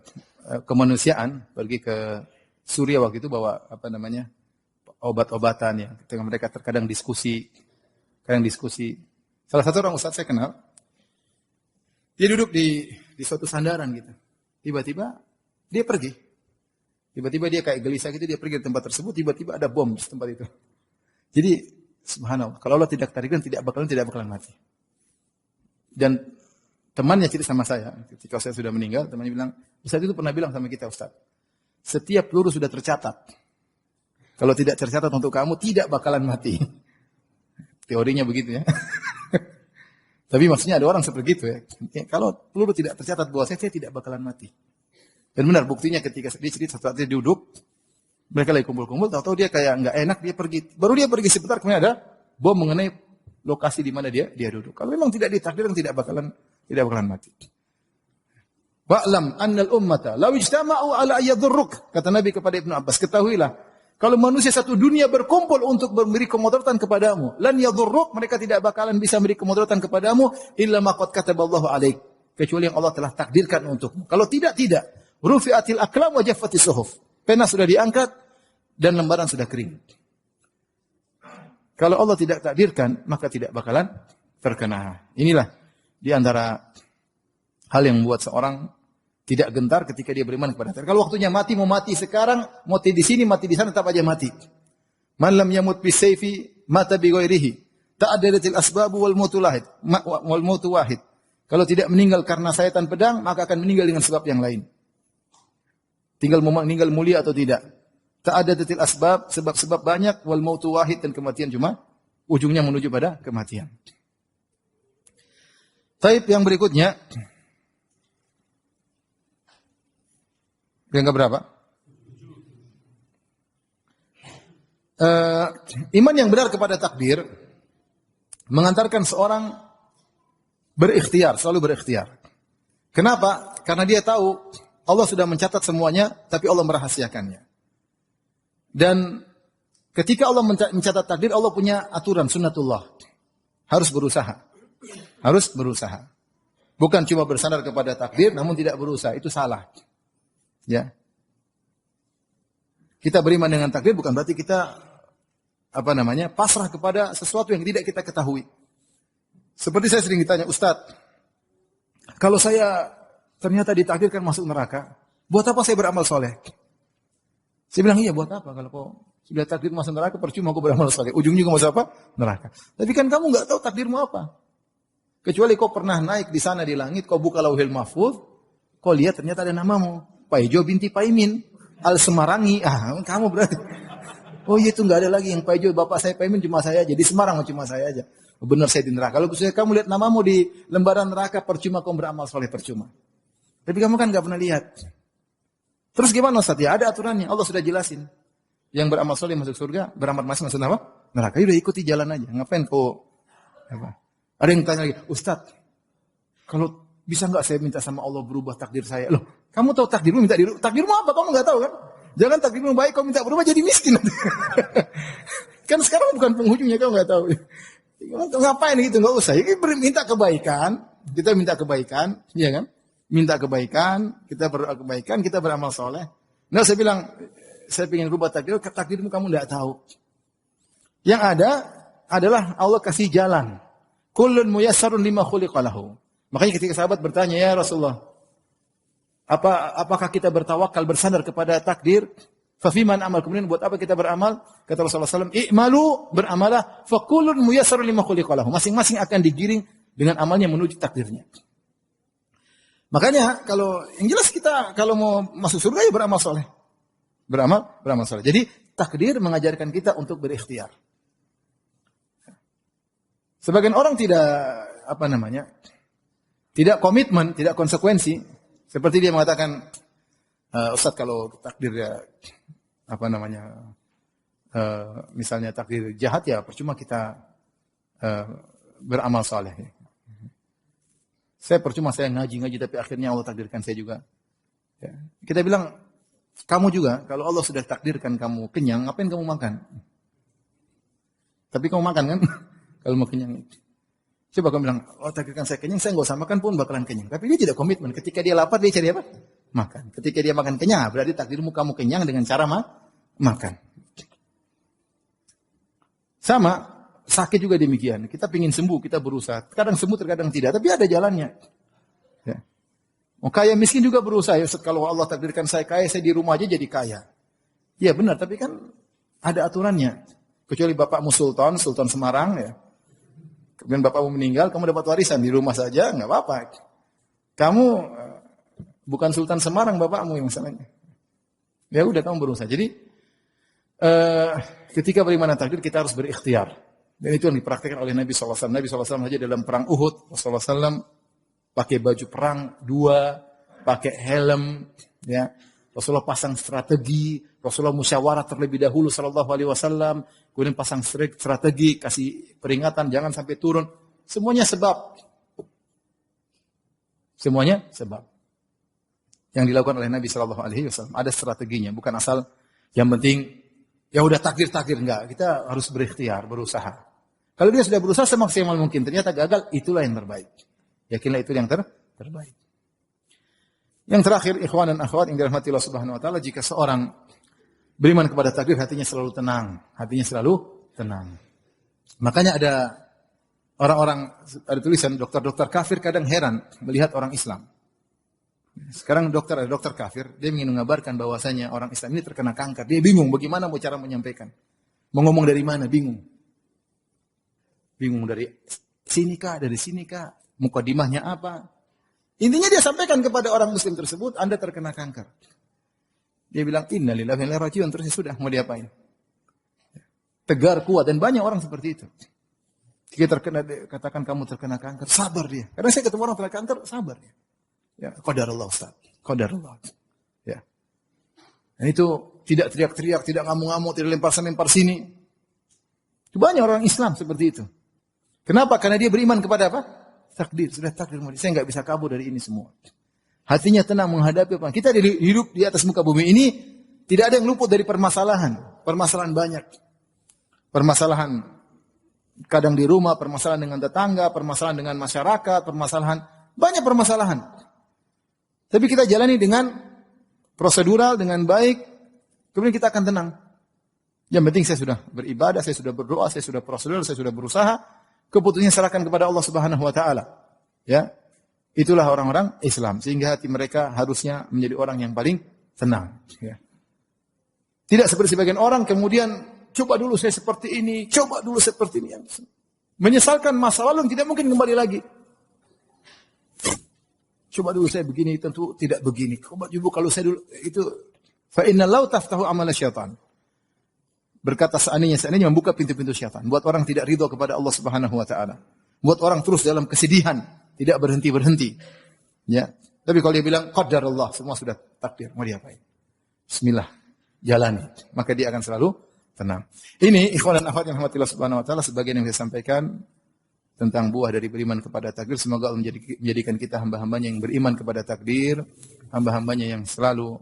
kemanusiaan, pergi ke Suriah waktu itu bawa obat-obatan ya. Ketika mereka terkadang diskusi. Salah satu orang ustadz saya kenal, dia duduk di suatu sandaran gitu. Tiba-tiba dia pergi. Tiba-tiba dia kayak gelisah gitu, dia pergi ke tempat tersebut, tiba-tiba ada bom di tempat itu. Jadi subhanallah, kalau Allah tidak takdirkan tidak bakalan mati. Dan temannya cerita sama saya, ketika saya sudah meninggal, temannya bilang, Ustaz itu pernah bilang sama kita, Ustaz, setiap peluru sudah tercatat. Kalau tidak tercatat untuk kamu, tidak bakalan mati. Teorinya begitu ya. Tapi maksudnya ada orang seperti itu ya. Kalau peluru tidak tercatat bahwa saya tidak bakalan mati. Dan benar, buktinya ketika dia cerita saat dia duduk, mereka lagi kumpul-kumpul, tahu-tahu dia kayak nggak enak, dia pergi. Baru dia pergi sebentar, kemudian ada bom mengenai lokasi di mana dia duduk. Kalau memang tidak ditakdirkan, tidak bakalan mati. Wa'lam annal ummata law ijtama'u ala ayyadurruk, kata Nabi kepada Ibnu Abbas, ketahuilah kalau manusia satu dunia berkumpul untuk memberi kemudaratan kepadamu, lan yadurruk, mereka tidak bakalan bisa memberi kemudaratan kepadamu illa ma qad kataballahu alaik, kecuali yang Allah telah takdirkan untukmu. Kalau tidak. Rufi'atil aqlam wa jaffatis suhuf. Pena sudah diangkat dan lembaran sudah kering. Kalau Allah tidak takdirkan, maka tidak bakalan terkena. Inilah di antara hal yang membuat seorang tidak gentar ketika dia beriman kepada Allah. Kalau waktunya mati, mau mati sekarang, mati di sini, mati di sana, tetap aja mati. Man lam yamut bisayfi mata bi ghairihi. Ta'addadatil asbabu wal mautu wahid. Kalau tidak meninggal karena sayatan pedang, maka akan meninggal dengan sebab yang lain. Tinggal meninggal mulia atau tidak. Ta'addadatil asbab, sebab-sebab banyak, wal mautu wahid, dan kematian cuma ujungnya menuju pada kematian. Taib yang berikutnya, yang keberapa? Iman yang benar kepada takdir mengantarkan seorang berikhtiar, selalu berikhtiar. Kenapa? Karena dia tahu Allah sudah mencatat semuanya, tapi Allah merahasiakannya. Dan ketika Allah mencatat takdir, Allah punya aturan sunnatullah. Harus berusaha. Bukan cuma bersandar kepada takdir, namun tidak berusaha. Itu salah. Ya. Kita beriman dengan takdir bukan berarti kita pasrah kepada sesuatu yang tidak kita ketahui. Seperti saya sering ditanya, Ustadz, kalau saya ternyata ditakdirkan masuk neraka, buat apa saya beramal soleh? Saya bilang, iya buat apa? Kalau kau sudah takdir masuk neraka, percuma kau beramal soleh. Ujungnya kau masuk apa? Neraka. Tapi kan kamu nggak tahu takdirmu apa. Kecuali kau pernah naik di sana di langit, kau buka lauhil mahfuz, kau lihat ternyata ada namamu. Paijo binti Paimin, Al-Semarangi. Kamu berarti. Oh iya itu nggak ada lagi yang Paijo, bapak saya Paimin cuma saya aja. Di Semarang cuma saya aja. Benar saya di neraka. Kalau kamu lihat namamu di lembaran neraka, percuma kamu beramal soleh, percuma. Tapi kamu kan nggak pernah lihat. Terus gimana Ustaz? Ya ada aturannya. Allah sudah jelasin. Yang beramal soleh masuk surga, beramal masuk apa? Neraka. Udah ikuti jalan aja. Ngapain kau? Ada yang tanya lagi, Ustaz, kalau bisa nggak saya minta sama Allah berubah takdir saya? Loh, kamu tahu takdirmu, minta dirubah. Takdirmu apa? Kamu nggak tahu kan? Jangan takdirmu baik, kau minta berubah jadi miskin. Kan sekarang bukan penghujungnya, kau nggak tahu. Ngapain gitu? Nggak usah. Ini minta kebaikan. Kita minta kebaikan, ya kan? Minta kebaikan, kita berdoa kebaikan, kita beramal soleh. Nah saya bilang, saya ingin rubah takdirmu kamu nggak tahu. Yang ada adalah Allah kasih jalan. Kullun muyassarun lima khuliqalahu. Makanya ketika sahabat bertanya, ya Rasulullah, apakah kita bertawakal bersandar kepada takdir? Fafiman amal, kemudian buat apa kita beramal? Kata Rasulullah SAW, i'malu, beramalah, fakullun muyassarun lima khuliqalahu. Masing-masing akan digiring dengan amalnya menuju takdirnya. Makanya kalau yang jelas kita kalau mau masuk surga ya beramal soleh. Beramal soleh. Jadi takdir mengajarkan kita untuk berikhtiar. Sebagian orang tidak tidak komitmen, tidak konsekuensi. Seperti dia mengatakan, Ustaz kalau takdir ya misalnya takdir jahat ya percuma kita beramal soleh. Percuma saya ngaji tapi akhirnya Allah takdirkan saya juga. Ya. Kita bilang, kamu juga kalau Allah sudah takdirkan kamu kenyang, ngapain kamu makan? Tapi kamu makan kan? Kalau mau kenyang. Coba kamu bilang, oh takdirkan saya kenyang, saya nggak usah makan pun bakalan kenyang. Tapi dia tidak komitmen. Ketika dia lapar, dia cari apa? Makan. Ketika dia makan kenyang, berarti takdirmu kamu kenyang dengan cara makan. Sama, sakit juga demikian. Kita ingin sembuh, kita berusaha. Kadang sembuh, terkadang tidak. Tapi ada jalannya. Ya. Mau kaya miskin juga berusaha. Ya, Ustaz, kalau Allah takdirkan saya kaya, saya di rumah aja jadi kaya. Ya benar, tapi kan ada aturannya. Kecuali bapakmu Sultan Semarang ya. Kemudian bapakmu meninggal, kamu dapat warisan di rumah saja, nggak apa-apa. Kamu bukan Sultan Semarang bapakmu yang masalahnya. Ya udah kamu berusaha. Jadi ketika beriman takdir kita harus berikhtiar. Dan itu yang dipraktikkan oleh Nabi SAW. Nabi SAW saja dalam perang Uhud, Rasulullah SAW pakai baju perang 2, pakai helm, ya. Rasulullah pasang strategi, Rasulullah musyawarah terlebih dahulu sallallahu alaihi wasallam, kemudian pasang strategi, kasih peringatan jangan sampai turun. Semuanya sebab. Semuanya sebab. Yang dilakukan oleh Nabi sallallahu alaihi wasallam ada strateginya, bukan asal yang penting ya udah takdir enggak. Kita harus berikhtiar, berusaha. Kalau dia sudah berusaha semaksimal mungkin, ternyata gagal, itulah yang terbaik. Yakinlah itu yang terbaik. Yang terakhir, ikhwan dan akhwat yang dirahmati Allah Subhanahu wa taala, jika seorang beriman kepada takdir, hatinya selalu tenang. Makanya ada orang-orang, ada tulisan dokter-dokter kafir kadang heran melihat orang Islam. Sekarang ada dokter kafir, dia ingin mengabarkan bahwasanya orang Islam ini terkena kanker. Dia bingung bagaimana mau cara menyampaikan. Mau ngomong dari mana, bingung. Bingung dari sini kah, mukadimahnya apa. Intinya dia sampaikan kepada orang muslim tersebut, Anda terkena kanker. Dia bilang, innalillahi wa inna ilaihi raji'un, terus sudah, mau diapain? Tegar, kuat, dan banyak orang seperti itu. Jika katakan kamu terkena kanker, sabar dia. Karena saya ketemu orang terkena kanker, sabar dia. Ya, qadarullah Ustaz, qadarullah. Ya. Dan itu tidak teriak-teriak, tidak ngamuk-ngamuk, tidak lempar sini. Itu banyak orang Islam seperti itu. Kenapa? Karena dia beriman kepada apa? Takdir, sudah takdir. Saya nggak bisa kabur dari ini semua. Hatinya tenang menghadapi apa. Kita hidup di atas muka bumi ini tidak ada yang luput dari permasalahan. Permasalahan banyak. Permasalahan kadang di rumah, permasalahan dengan tetangga, permasalahan dengan masyarakat, banyak permasalahan. Tapi kita jalani dengan prosedural, dengan baik, kemudian kita akan tenang. Yang penting saya sudah beribadah, saya sudah berdoa, saya sudah prosedural, saya sudah berusaha. Keputusannya serahkan kepada Allah Subhanahu wa taala. Ya. Itulah orang-orang Islam, sehingga hati mereka harusnya menjadi orang yang paling tenang, ya. Tidak seperti sebagian orang kemudian coba dulu saya seperti ini, coba dulu seperti ini. Menyesalkan masa lalu yang tidak mungkin kembali lagi. Coba dulu saya begini, tentu tidak begini. Coba dulu kalau saya dulu itu fa innallahu taftahu amal syaitan. Berkata seandainya membuka pintu-pintu syaitan. Buat orang tidak ridho kepada Allah Subhanahu wa taala. Buat orang terus dalam kesedihan, tidak berhenti-berhenti. Ya. Tapi kalau dia bilang qadarullah, semua sudah takdir, mau diapain? Bismillah, jalani. Maka dia akan selalu tenang. Ini ikhwan dan akhwat yang dirahmati Allah Subhanahu wa taala, sebagian yang saya sampaikan tentang buah dari beriman kepada takdir. Semoga Allah menjadikan kita hamba-hambanya yang beriman kepada takdir, hamba-hambanya yang selalu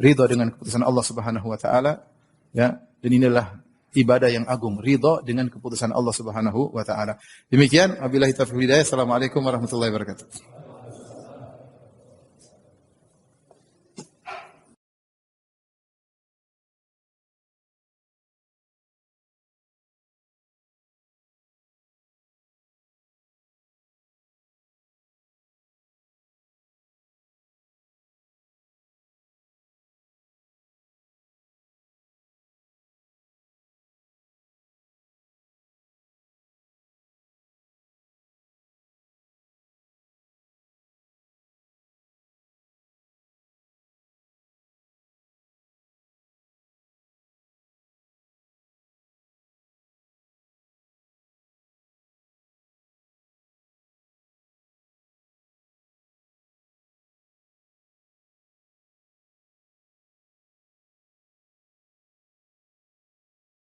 ridho dengan keputusan Allah Subhanahu wa taala. Ya. Dan inilah ibadah yang agung, ridho dengan keputusan Allah Subhanahu wa taala. Demikian, wabillahi taufiq hidayah. Assalamualaikum warahmatullahi wabarakatuh.